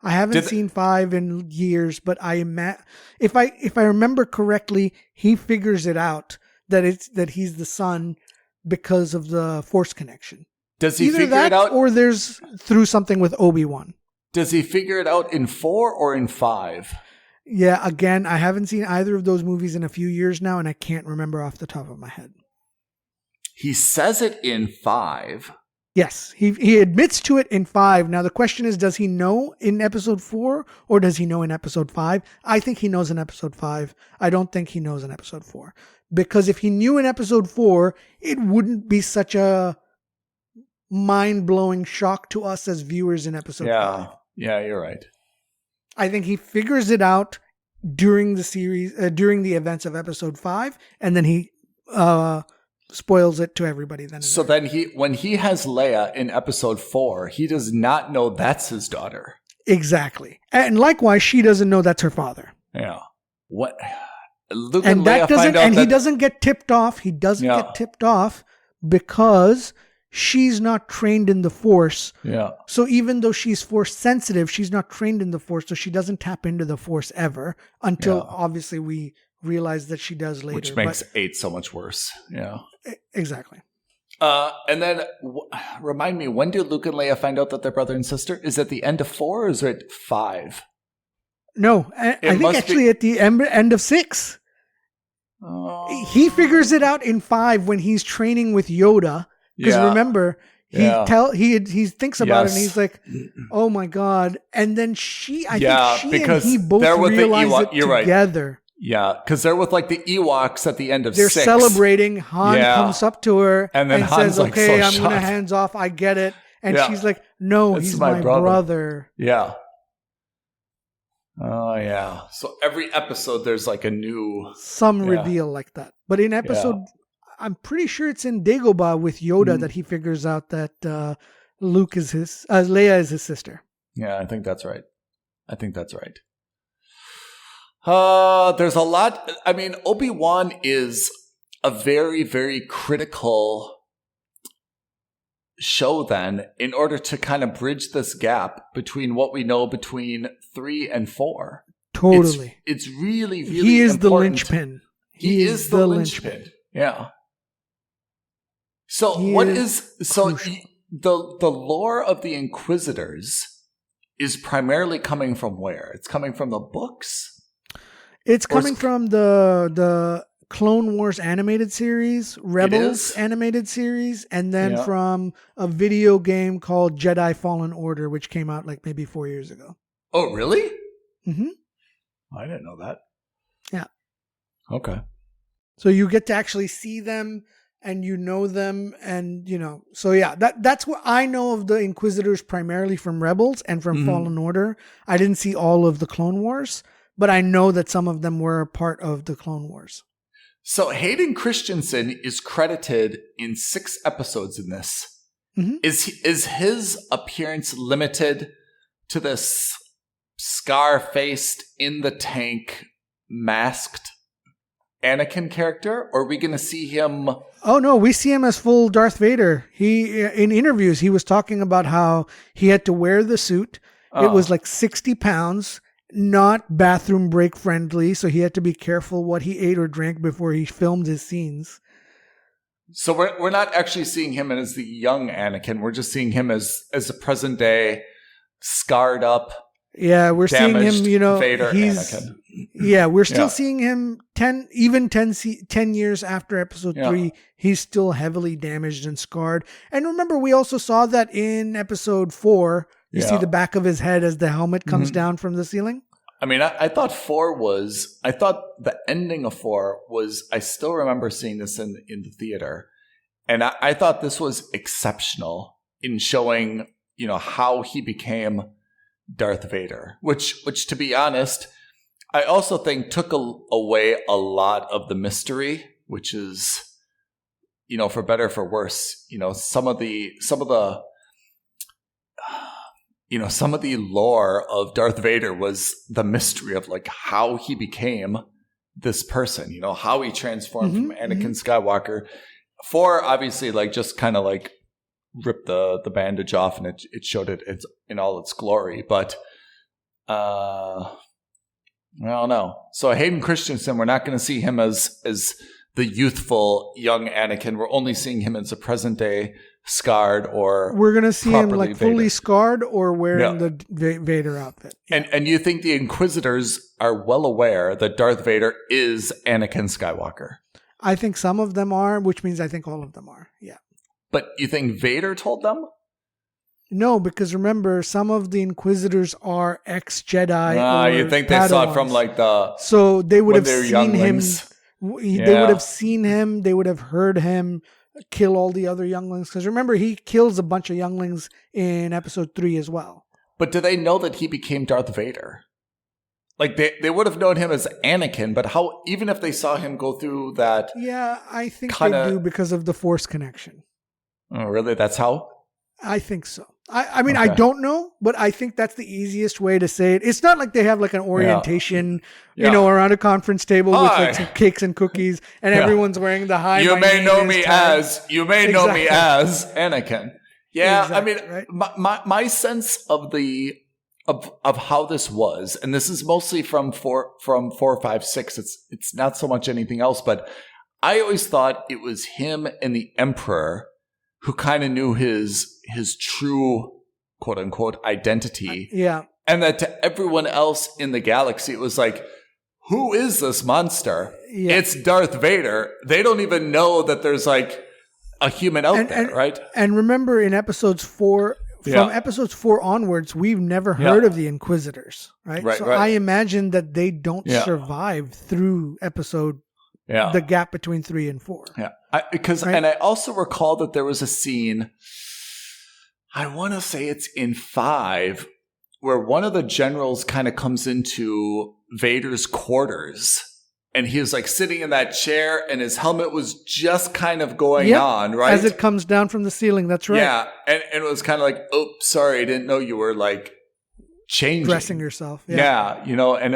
C: I haven't seen 5 in years, but if I remember correctly, he figures it out that he's the son because of the Force connection.
B: Does he figure it out,
C: or there's through something with Obi-Wan?
B: Does he figure it out in 4 or in 5?
C: Yeah, again, I haven't seen either of those movies in a few years now, and I can't remember off the top of my head.
B: He says it in 5.
C: Yes, he admits to it in 5. Now the question is, does he know in episode 4 or does he know in episode 5? I think he knows in episode 5. I don't think he knows in episode 4. Because if he knew in episode 4, it wouldn't be such a mind-blowing shock to us as viewers in episode 5.
B: Yeah, you're right.
C: I think he figures it out during the series, during the events of episode 5, and then he spoils it to everybody. Then
B: when he has Leia in episode 4, he does not know that's his daughter.
C: Exactly, and likewise, she doesn't know that's her father.
B: Yeah. What? Luke
C: and
B: Leia find out
C: he doesn't get tipped off. He doesn't get tipped off because she's not trained in the Force.
B: Yeah.
C: So even though she's Force sensitive, she's not trained in the Force, so she doesn't tap into the Force ever until obviously we realize that she does later.
B: Which makes 8 so much worse. Yeah.
C: Exactly.
B: And then remind me, when do Luke and Leia find out that they're brother and sister? Is it the end of 4 or is it 5?
C: No, I think actually at the end of 6. He figures it out in 5 when he's training with Yoda. Because remember, he thinks about it and he's like, "Oh my god!" And then I think she and he both realize it together.
B: Yeah, because they're with like the Ewoks at the end of
C: They're
B: 6.
C: celebrating. Han comes up to her
B: and then
C: says,
B: like,
C: okay,
B: so
C: I'm going to
B: shocked.
C: hands off. I get it. And she's like, no, he's my brother.
B: Yeah. Oh, yeah. So every episode, there's like a new...
C: Some reveal like that. But in episode, I'm pretty sure it's in Dagobah with Yoda that he figures out that Leia is his sister.
B: Yeah, I think that's right. There's a lot. I mean, Obi-Wan is a very, very critical show then in order to kind of bridge this gap between what we know between 3 and 4.
C: Totally.
B: It's really, really
C: He is
B: important.
C: the linchpin.
B: He is the linchpin. Yeah. So the lore of the Inquisitors is primarily coming from where? It's coming from the books?
C: It's coming from the Clone Wars animated series, Rebels animated series, and then from a video game called Jedi Fallen Order, which came out like maybe 4 years ago.
B: Oh, really?
C: Mm-hmm.
B: I didn't know that.
C: Yeah.
B: Okay.
C: So you get to actually see them and you know them and, so yeah, that's what I know of the Inquisitors primarily from Rebels and from Fallen Order. I didn't see all of the Clone Wars, but I know that some of them were a part of the Clone Wars.
B: So Hayden Christensen is credited in 6 episodes in this. Mm-hmm. Is his appearance limited to this scar-faced, in the tank, masked Anakin character? Or are we going to see him...
C: Oh, no, we see him as full Darth Vader. In interviews, he was talking about how he had to wear the suit. It was like 60 pounds. Not bathroom break friendly, so he had to be careful what he ate or drank before he filmed his scenes.
B: So we're not actually seeing him as the young Anakin. We're just seeing him as a present day, scarred up.
C: Yeah, we're seeing him.
B: Vader
C: Anakin. Yeah, we're still seeing him 10 years after Episode 3. He's still heavily damaged and scarred. And remember, we also saw that in Episode 4. You see the back of his head as the helmet comes down from the ceiling?
B: I mean, I thought the ending of 4 was, I still remember seeing this in the theater. And I thought this was exceptional in showing, how he became Darth Vader, which to be honest, I also think took away a lot of the mystery, which is, for better or for worse, some of the lore of Darth Vader was the mystery of like how he became this person, how he transformed from Anakin Skywalker. 4 obviously like just kind of like ripped the bandage off and it showed it in all its glory. But I don't know. So Hayden Christensen, we're not going to see him as the youthful young Anakin. We're only seeing him as a present day scarred or
C: we're going to see him like fully
B: Vader.
C: Scarred or wearing the Vader outfit. Yeah.
B: And you think the Inquisitors are well aware that Darth Vader is Anakin Skywalker?
C: I think some of them are, which means I think all of them are. Yeah.
B: But you think Vader told them?
C: No, because remember, some of the Inquisitors are ex-Jedi.
B: You think they saw it from like
C: so they would have seen
B: younglings.
C: They would have seen him. They would have heard him kill all the other younglings. Because remember, he kills a bunch of younglings in Episode 3 as well.
B: But do they know that he became Darth Vader? Like they would have known him as Anakin, but how? Even if they saw him go through that,
C: yeah, I think they do because of the Force connection.
B: Oh, really? That's how?
C: I think so. I mean, okay. I don't know, but I think that's the easiest way to say it. It's not like they have like an orientation, around a conference table with like some cakes and cookies, and everyone's wearing the high.
B: You may know me as Anakin. Yeah, exactly, I mean, right? my sense of of how this was, and this is mostly from 4, 5, 6. It's not so much anything else, but I always thought it was him and the Emperor who kind of knew his true quote unquote identity.
C: Yeah.
B: And that to everyone else in the galaxy, it was like, who is this monster? Yeah. It's Darth Vader. They don't even know that there's like a human out there, right?
C: And remember in episodes 4, from episodes 4 onwards, we've never heard of the Inquisitors, right? I imagine that they don't survive through episode, the gap between 3 and 4.
B: Yeah, and I also recall that there was a scene, I want to say it's in 5, where one of the generals kind of comes into Vader's quarters. And he was like sitting in that chair and his helmet was just kind of going on, right?
C: As it comes down from the ceiling. That's right.
B: Yeah. And it was kind of like, oh, sorry. I didn't know you were like changing.
C: Dressing yourself.
B: Yeah. And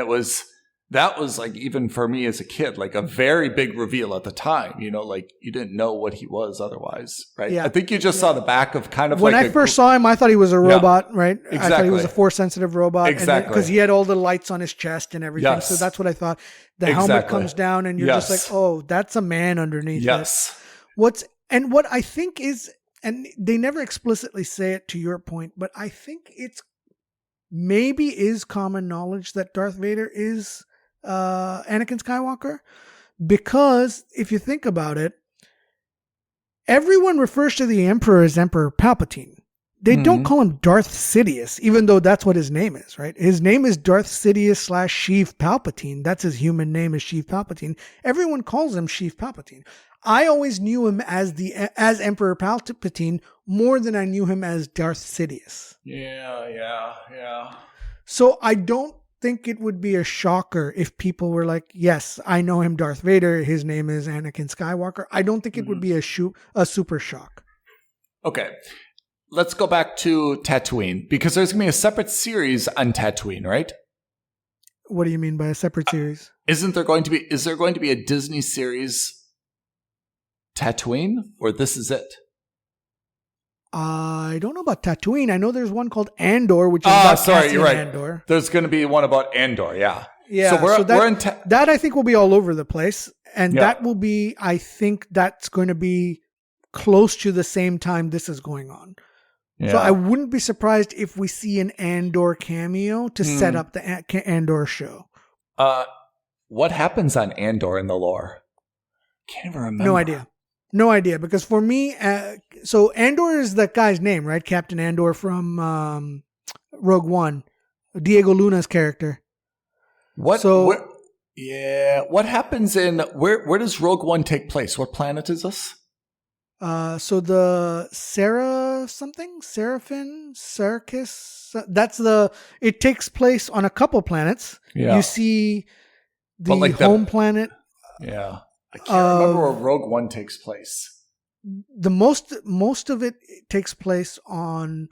B: that was like, even for me as a kid, like a very big reveal at the time, like you didn't know what he was otherwise, right? Yeah. I think you just saw the back of kind of
C: when I first saw him, I thought he was a robot, right?
B: Exactly.
C: I thought he was a force sensitive robot.
B: Exactly.
C: Because he had all the lights on his chest and everything. Yes. So that's what I thought. The helmet comes down and you're just like, oh, that's a man underneath it. What I think is, and they never explicitly say it to your point, but I think it's maybe is common knowledge that Darth Vader is Anakin Skywalker, because if you think about it, everyone refers to the Emperor as Emperor Palpatine. They don't call him Darth Sidious, even though that's what his name is, right? His name is Darth Sidious / Sheev Palpatine. That's his human name, is Sheev Palpatine. Everyone calls him Sheev Palpatine. I always knew him as Emperor Palpatine more than I knew him as Darth Sidious.
B: Yeah.
C: So I don't think it would be a shocker if people were like, yes, I know him, Darth Vader. His name is Anakin Skywalker. I don't think it would be a super shock.
B: Okay. Let's go back to Tatooine, because there's going to be a separate series on Tatooine, right?
C: What do you mean by a separate series?
B: Is there going to be a Disney series Tatooine, or this is it?
C: I don't know about Tatooine. I know there's one called Andor, which is about Cassian
B: you're right.
C: Andor.
B: There's going to be one about Andor, yeah.
C: Yeah, so that I think will be all over the place. And that will be, I think that's going to be close to the same time this is going on. Yeah. So I wouldn't be surprised if we see an Andor cameo to set up the Andor show.
B: What happens on Andor in the lore? Can't even remember.
C: No idea. Because for me, so Andor is that guy's name, right? Captain Andor from Rogue One, Diego Luna's character.
B: What happens where does Rogue One take place? What planet is this?
C: So the Seraphin, it takes place on a couple planets. Yeah. You see the home planet.
B: Yeah. I can't remember where Rogue One takes place.
C: The most of it takes place on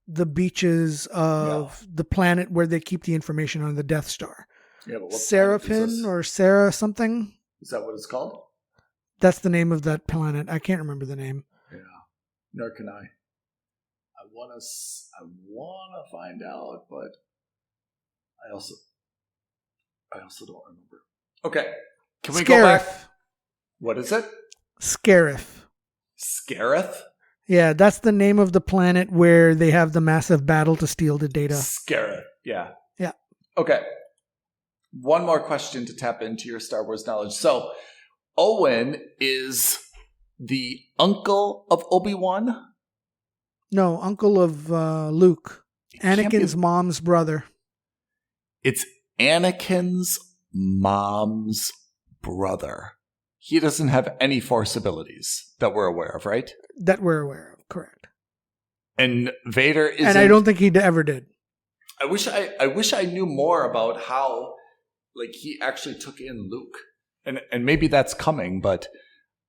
C: the beaches of the planet where they keep the information on the Death Star. Yeah, but what Seraphin or Sarah something?
B: Is that what it's called?
C: That's the name of that planet. I can't remember the name.
B: Yeah, nor can I. I want to find out, but I also don't remember. Okay, can we go back? What is it?
C: Scarif.
B: Scarif?
C: Yeah, that's the name of the planet where they have the massive battle to steal the data.
B: Scarif. Yeah.
C: Yeah.
B: Okay. One more question to tap into your Star Wars knowledge. So, Owen is the uncle of Obi-Wan?
C: No, uncle of Luke. Anakin's mom's brother.
B: It's Anakin's mom's brother. He doesn't have any Force abilities that we're aware of, right?
C: That we're aware of, correct.
B: And Vader is.
C: And I don't think he ever did.
B: I wish I knew more about how, he actually took in Luke. And maybe that's coming, but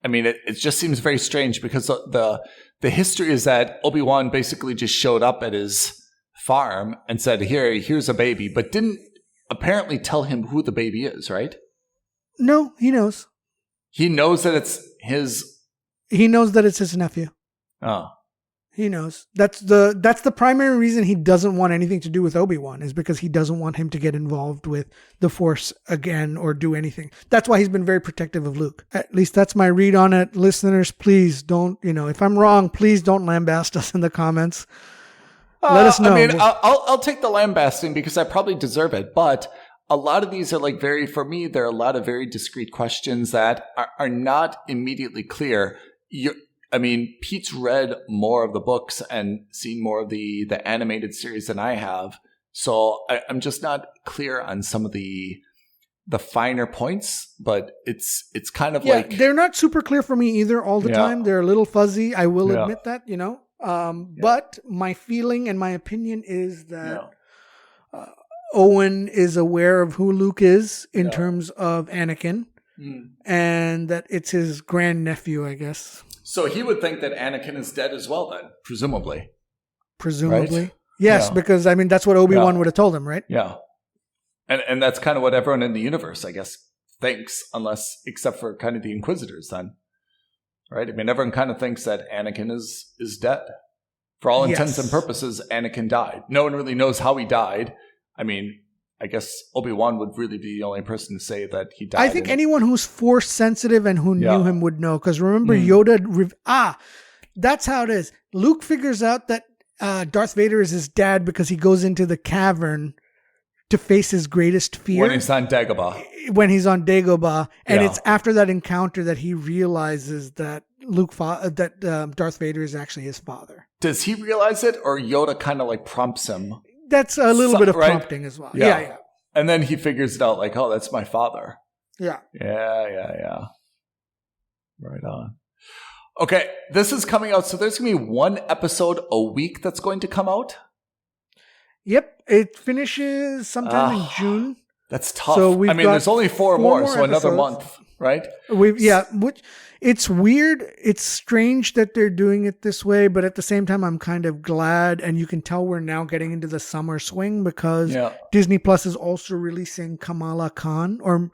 B: I mean, it just seems very strange because the history is that Obi-Wan basically just showed up at his farm and said, here's a baby, but didn't apparently tell him who the baby is, right?
C: No, he knows.
B: He knows that it's his.
C: He knows that it's his nephew.
B: Oh.
C: He knows. That's the primary reason he doesn't want anything to do with Obi-Wan, is because he doesn't want him to get involved with the Force again or do anything. That's why he's been very protective of Luke. At least that's my read on it. Listeners, please don't, if I'm wrong, please don't lambaste us in the comments. Let us know.
B: I mean, I'll take the lambasting because I probably deserve it, but a lot of these are for me, there are a lot of very discrete questions that are not immediately clear. I mean, Pete's read more of the books and seen more of the animated series than I have. So I'm just not clear on some of the finer points, but it's kind of like...
C: they're not super clear for me either all the time. They're a little fuzzy. I will admit that, but my feeling and my opinion is that Owen is aware of who Luke is in terms of Anakin, and that it's his grandnephew, I guess.
B: So he would think that Anakin is dead as well then, presumably.
C: Right? Yes, because, I mean, that's what Obi-Wan would have told him, right?
B: Yeah. And that's kind of what everyone in the universe, I guess, thinks, except for kind of the Inquisitors then. Right? I mean, everyone kind of thinks that Anakin is dead. For all intents and purposes, Anakin died. No one really knows how he died. I mean, I guess Obi-Wan would really be the only person to say that he died.
C: I think anyone who's Force sensitive and who knew him would know. Because remember, Yoda... that's how it is. Luke figures out that Darth Vader is his dad because he goes into the cavern to face his greatest fear.
B: When he's on
C: Dagobah. And it's after that encounter that he realizes that Darth Vader is actually his father.
B: Does he realize it, or Yoda kind of like prompts him?
C: That's a little bit of prompting as well. Yeah.
B: And then he figures it out like, oh, that's my father.
C: Yeah.
B: Yeah. Right on. Okay, this is coming out. So there's going to be one episode a week that's going to come out?
C: Yep. It finishes sometime in June.
B: That's tough. So there's only four more, so another month, right?
C: It's weird. It's strange that they're doing it this way, but at the same time, I'm kind of glad. And you can tell we're now getting into the summer swing because Disney Plus is also releasing Kamala Khan, or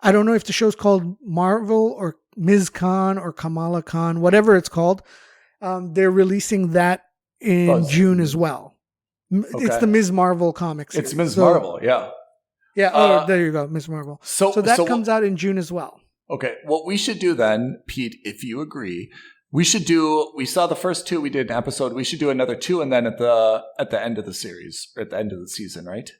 C: I don't know if the show's called Marvel or Ms. Khan or Kamala Khan, whatever it's called. They're releasing that in June as well. Okay. It's the Ms. Marvel comics.
B: It's Ms. Marvel, yeah.
C: Yeah, there you go, Ms. Marvel. So that comes out in June as well.
B: Okay, what we should do then, Pete, if you agree, we saw the first two, we did an episode, we should do another two, and then at the end of the series, or at the end of the season, right?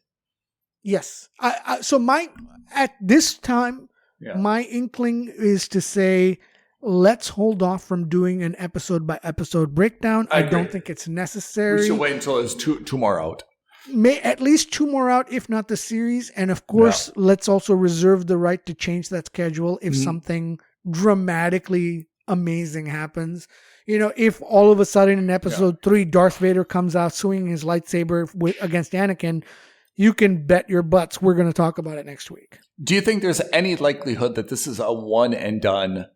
C: Yes. At this time, my inkling is to say, let's hold off from doing an episode by episode breakdown. I don't think it's necessary.
B: We should wait until there's two more out.
C: At least two more out, if not the series. And of course, let's also reserve the right to change that schedule if something dramatically amazing happens. If all of a sudden in episode 3, Darth Vader comes out swinging his lightsaber against Anakin, you can bet your butts we're going to talk about it next week.
B: Do you think there's any likelihood that this is a one and done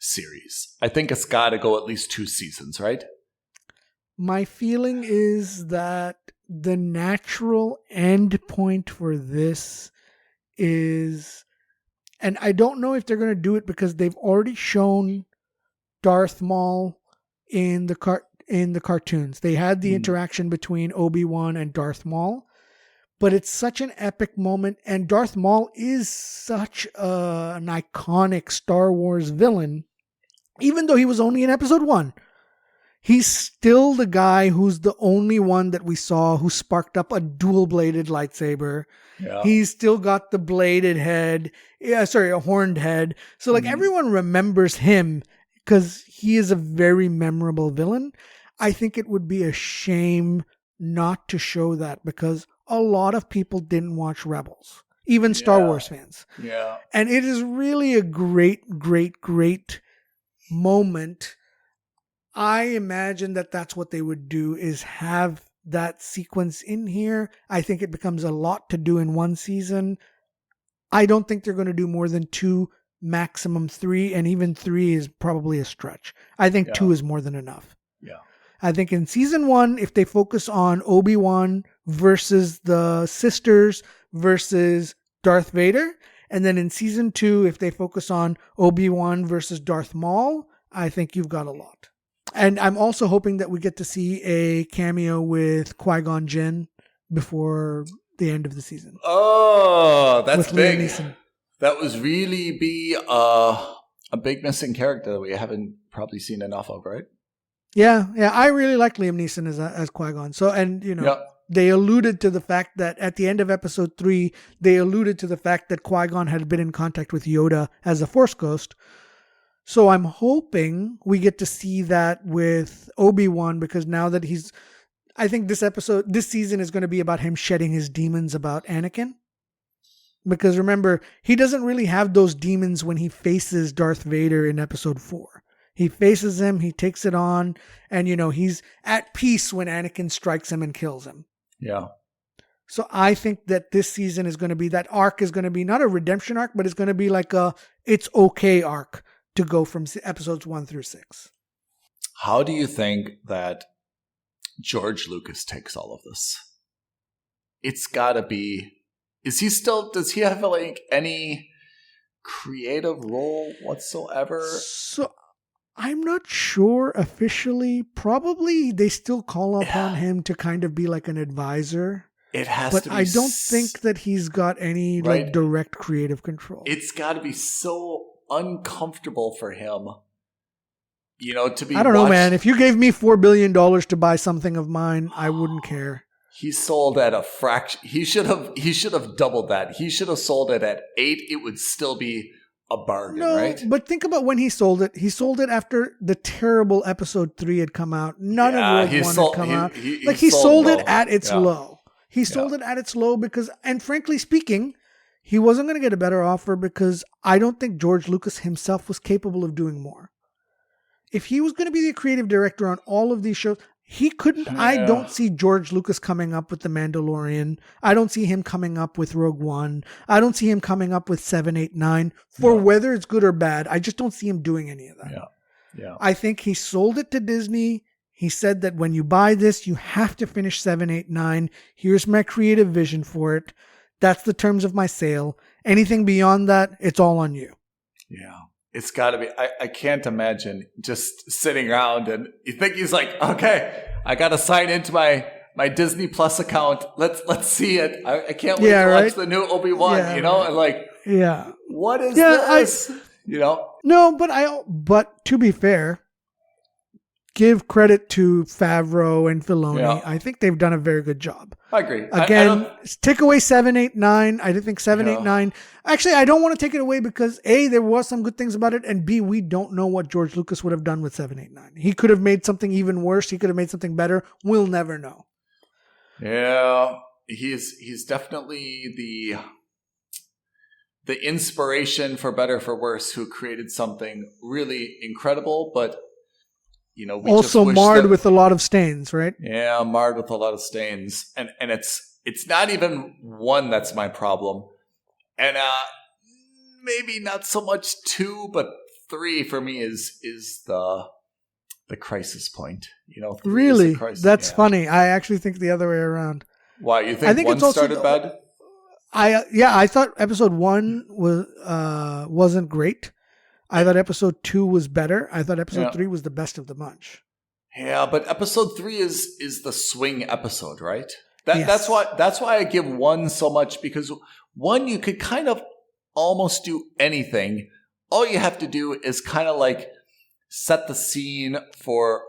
B: series? I think it's got to go at least 2 seasons, right?
C: My feeling is that the natural end point for this is, and I don't know if they're going to do it because they've already shown Darth Maul in the cartoons. They had the interaction between Obi-Wan and Darth Maul, but it's such an epic moment, and Darth Maul is such an iconic Star Wars villain, even though he was only in episode 1. He's still the guy who's the only one that we saw who sparked up a dual-bladed lightsaber. Yeah. He's still got the bladed head. A horned head. So everyone remembers him because he is a very memorable villain. I think it would be a shame not to show that because a lot of people didn't watch Rebels, even Star Wars fans.
B: Yeah.
C: And it is really a great, great, great moment. I imagine that that's what they would do, is have that sequence in here. I think it becomes a lot to do in one season. I don't think they're going to do more than 2, maximum 3, and even 3 is probably a stretch. I think 2 is more than enough.
B: Yeah.
C: I think in season 1, if they focus on Obi-Wan versus the sisters versus Darth Vader, and then in season 2, if they focus on Obi-Wan versus Darth Maul, I think you've got a lot. And I'm also hoping that we get to see a cameo with Qui-Gon Jinn before the end of the season.
B: Oh, that's big. That was really be a big missing character that we haven't probably seen enough of, right?
C: Yeah. I really like Liam Neeson as Qui-Gon. So, and they alluded to the fact that at the end of episode 3, they alluded to the fact that Qui-Gon had been in contact with Yoda as a Force ghost. So I'm hoping we get to see that with Obi-Wan, because now that I think this season is going to be about him shedding his demons about Anakin. Because remember, he doesn't really have those demons when he faces Darth Vader in episode 4. He faces him, he takes it on, and he's at peace when Anakin strikes him and kills him.
B: Yeah.
C: So I think that this season is going to be, that arc is going to be not a redemption arc, but it's going to be like a it's okay arc to go from episodes 1 through 6.
B: How do you think that George Lucas takes all of this? It's gotta be, does he have like any creative role whatsoever?
C: So I'm not sure officially. Probably they still call upon him to kind of be like an advisor.
B: It has
C: but
B: to be.
C: I don't think that he's got any like direct creative control.
B: It's got to be so uncomfortable for him, to be.
C: I don't know, man. If you gave me $4 billion to buy something of mine, I wouldn't care.
B: He sold at a fraction. He should have doubled that. He should have sold it at 8. It would still be a bargain, right?
C: But think about when he sold it. He sold it after the terrible episode 3 had come out. None of Rogue One had come out. He sold it at its low. He sold it at its low because, and frankly speaking, he wasn't going to get a better offer because I don't think George Lucas himself was capable of doing more. If he was going to be the creative director on all of these shows, he couldn't. Yeah. I don't see George Lucas coming up with The Mandalorian. I don't see him coming up with Rogue One. I don't see him coming up with 789 for whether it's good or bad. I just don't see him doing any of that.
B: Yeah.
C: I think he sold it to Disney. He said that when you buy this, you have to finish 789. Here's my creative vision for it. That's the terms of my sale. Anything beyond that, it's all on you.
B: Yeah. It's got to be. I can't imagine just sitting around and you think he's like, okay, I got to sign into my Disney Plus account. Let's see it. I can't wait to watch the new Obi Wan. And like, what is this?
C: No, but to be fair, give credit to Favreau and Filoni. Yeah. I think they've done a very good job.
B: I agree.
C: Again, take away 789. I think 789. Actually, I don't want to take it away because A, there was some good things about it, and B, we don't know what George Lucas would have done with 789. He could have made something even worse. He could have made something better. We'll never know.
B: Yeah, he's definitely the inspiration, for better or for worse, who created something really incredible, but we
C: also marred with a lot of stains, right?
B: Yeah, marred with a lot of stains, and it's not even 1 that's my problem, and maybe not so much 2, but 3 for me is the crisis point.
C: Really, that's funny. I actually think the other way around.
B: Why you think, I think 1 started bad?
C: I thought episode 1 wasn't great. I thought episode 2 was better. I thought episode 3 was the best of the bunch.
B: Yeah, but episode 3 is the swing episode, right? That's why I give 1 so much, because 1 you could kind of almost do anything. All you have to do is kind of like set the scene for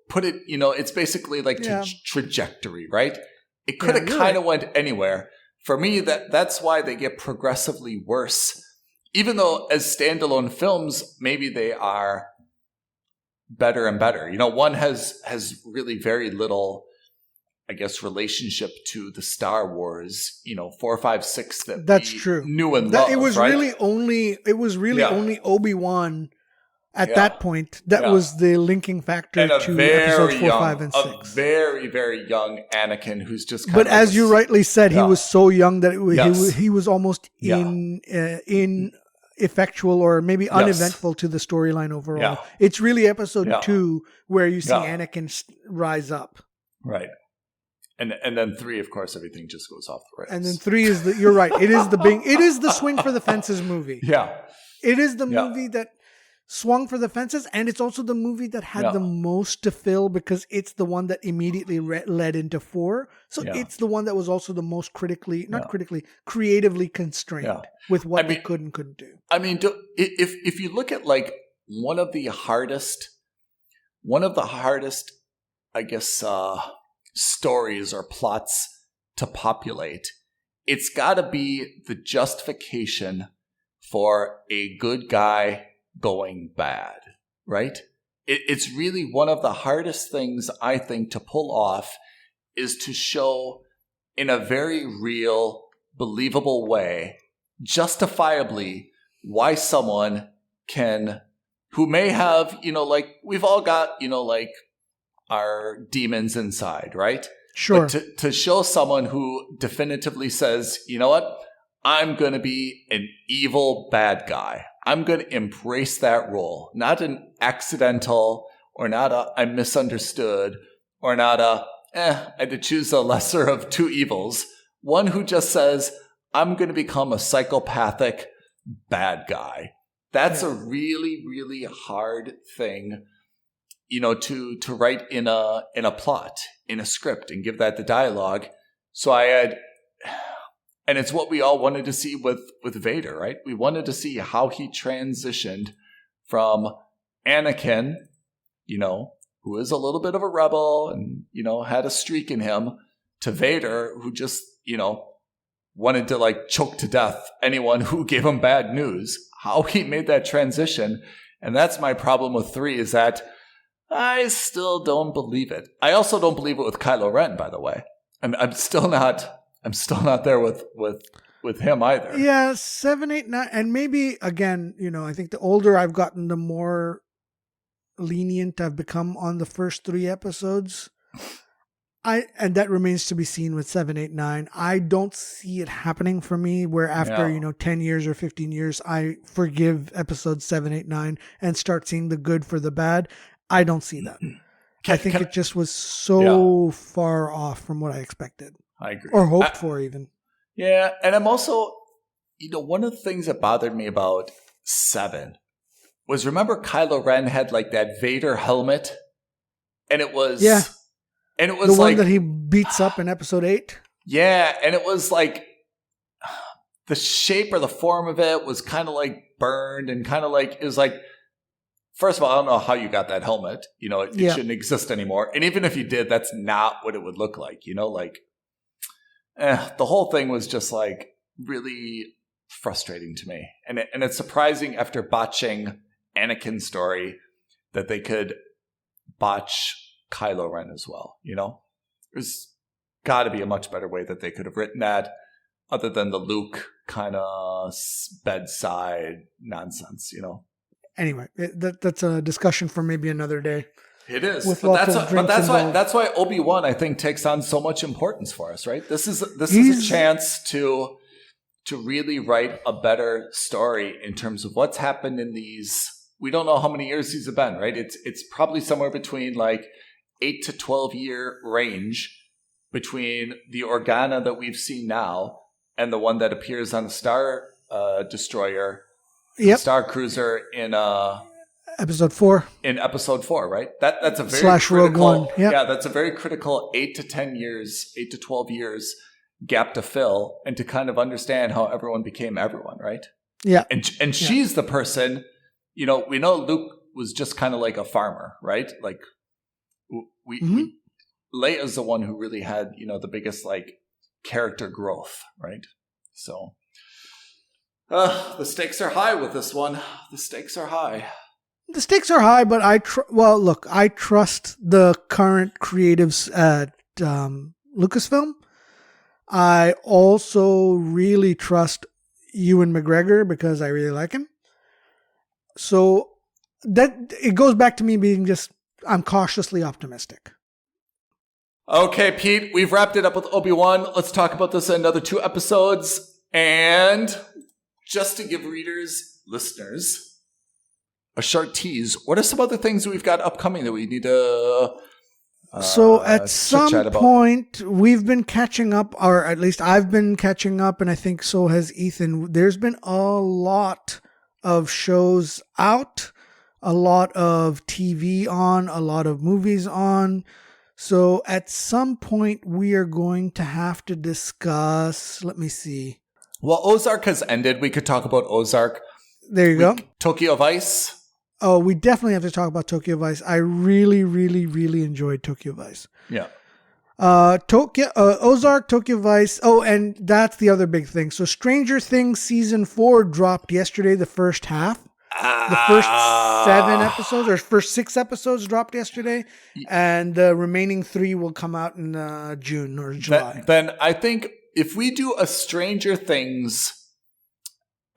B: put it, it's basically like trajectory, right? It could have kind of went anywhere. For me, that's why they get progressively worse. Even though as standalone films, maybe they are better and better. 1 has really very little, I guess, relationship to the Star Wars, 4, 5, 6
C: that's true.
B: Knew and loved.
C: It was
B: right?
C: really only Obi-Wan at that point that was the linking factor to episodes 4, 5, and 6.
B: A very, very young Anakin who's just kind
C: But
B: of
C: as you rightly said, he was so young that he was almost ineffectual or maybe uneventful to the storyline overall. Yeah. It's really episode 2 where you see Anakin rise up.
B: Right. And then 3, of course, everything just goes off the rails.
C: And then 3 is you're right. It is the swing for the fences movie.
B: Yeah.
C: It is the movie that swung for the fences, and it's also the movie that had the most to fill because it's the one that immediately led into 4. So it's the one that was also the most creatively constrained with what they could and couldn't do.
B: I mean, if you look at like one of the hardest, I guess, stories or plots to populate, it's got to be the justification for a good guy going bad, right? It's really one of the hardest things, I think, to pull off is to show in a very real, believable way, justifiably, why someone who may have, like, we've all got, like, our demons inside, right?
C: Sure.
B: But to show someone who definitively says, you know what, I'm going to be an evil bad guy. I'm going to embrace that role, not an accidental or not a I'm misunderstood or not a I had to choose the lesser of two evils. One who just says, I'm going to become a psychopathic bad guy. That's a really, really hard thing, to write in a plot, in a script, and give that the dialogue. So and it's what we all wanted to see with Vader, right? We wanted to see how he transitioned from Anakin, who is a little bit of a rebel and, had a streak in him, to Vader, who just, wanted to like choke to death anyone who gave him bad news. How he made that transition. And that's my problem with 3, is that I still don't believe it. I also don't believe it with Kylo Ren, by the way. I'm still not there with him either.
C: Yeah, 7, 8, 9, and maybe again, I think the older I've gotten, the more lenient I've become on the first 3 episodes. And that remains to be seen with 7, 8, 9. I don't see it happening for me where after, 10 years or 15 years, I forgive episodes 7, 8, 9 and start seeing the good for the bad. I don't see that. I think it just was so far off from what I expected.
B: I agree.
C: Or hoped for even.
B: Yeah. And I'm also, one of the things that bothered me about 7 was, remember Kylo Ren had like that Vader helmet? And it was...
C: Yeah.
B: And it was
C: the
B: like...
C: one that he beats up in episode 8?
B: Yeah. And it was like... The shape or the form of it was kind of like burned and kind of like... It was like... First of all, I don't know how you got that helmet. It shouldn't exist anymore. And even if you did, that's not what it would look like. The whole thing was just like really frustrating to me. And it's surprising after botching Anakin's story that they could botch Kylo Ren as well. There's got to be a much better way that they could have written that, other than the Luke kind of bedside nonsense,
C: Anyway, that's a discussion for maybe another day.
B: It is, but that's why Obi-Wan, I think, takes on so much importance for us, right? This is a chance to really write a better story in terms of what's happened in these. We don't know how many years these have been, right? It's probably somewhere between like 8 to 12 year range between the Organa that we've seen now and the one that appears on the Star Destroyer. Star Cruiser in
C: episode 4.
B: In episode 4, right? That's a very
C: / Rogue One.
B: Yeah, that's a very critical 8 to 10 years, 8 to 12 years gap to fill, and to kind of understand how everyone became everyone, right?
C: Yeah.
B: And she's the person, we know Luke was just kind of like a farmer, right? Like Leia's the one who really had, the biggest like character growth, right? So the stakes are high with this one. The stakes are high.
C: The stakes are high, but I trust the current creatives at Lucasfilm. I also really trust Ewan McGregor because I really like him. So that it goes back to me being I'm cautiously optimistic.
B: Okay, Pete, we've wrapped it up with Obi-Wan. Let's talk about this in another 2 episodes. And just to give listeners, a short tease, what are some other things we've got upcoming that we need to
C: So at some point, we've been catching up, or at least I've been catching up, and I think so has Ethan. There's been a lot of shows out, a lot of TV on, a lot of movies on. So at some point, we are going to have to discuss, let me see.
B: Well, Ozark has ended. We could talk about Ozark.
C: There you go.
B: Tokyo Vice.
C: Oh, we definitely have to talk about Tokyo Vice. I really, really, really enjoyed Tokyo Vice.
B: Yeah.
C: Ozark, Tokyo Vice. Oh, and that's the other big thing. So Stranger Things season 4 dropped yesterday, the first half. The first 7 episodes or first 6 episodes dropped yesterday, and the remaining 3 will come out in June or July.
B: Then I think if we do a Stranger Things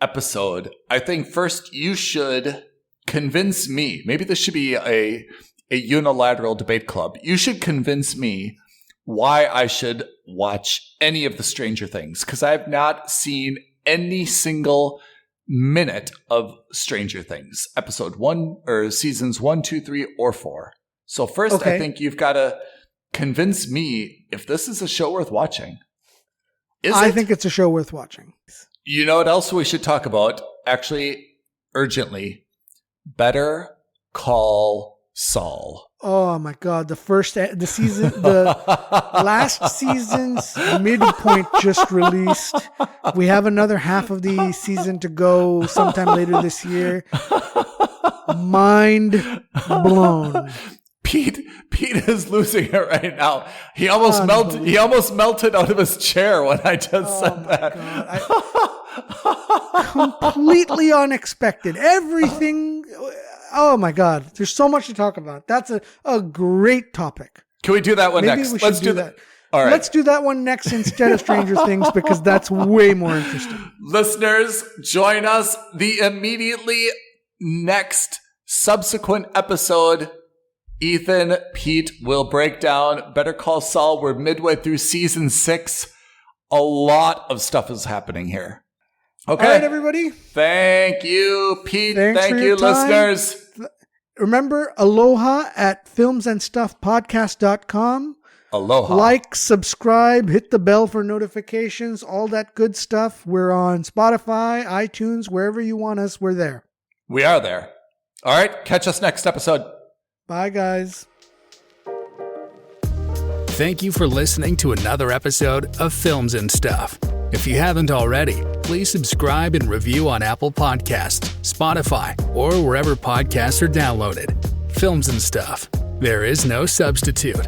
B: episode, I think first you should convince me. Maybe this should be a unilateral debate club. You should convince me why I should watch any of the Stranger Things, because I have not seen any single minute of Stranger Things, episode 1 or seasons 1, 2, 3, or 4. So first, I think you've got to convince me if this is a show worth watching.
C: I think it's a show worth watching.
B: You know what else we should talk about? Actually, urgently, Better Call Saul.
C: Oh my God! The last season's midpoint just released. We have another half of the season to go sometime later this year. Mind blown.
B: Pete is losing it right now. He almost melted out of his chair when I just said that.
C: Completely unexpected. Everything. Oh my God. There's so much to talk about. That's a great topic.
B: Can we do that one next?
C: Let's do that.
B: All right.
C: Let's do that one next instead of Stranger Things, because that's way more interesting.
B: Listeners, join us the immediately next subsequent episode. Ethan, Pete will break down Better Call Saul. We're midway through season 6. A lot of stuff is happening here. Okay.
C: All right, everybody.
B: Thank you, Pete.
C: Thanks
B: Thank you, listeners.
C: Remember, aloha at filmsandstuffpodcast.com.
B: Aloha.
C: Like, subscribe, hit the bell for notifications, all that good stuff. We're on Spotify, iTunes, wherever you want us, we're there.
B: We are there. All right. Catch us next episode.
C: Bye, guys.
A: Thank you for listening to another episode of Films and Stuff. If you haven't already, please subscribe and review on Apple Podcasts, Spotify, or wherever podcasts are downloaded. Films and Stuff. There is no substitute.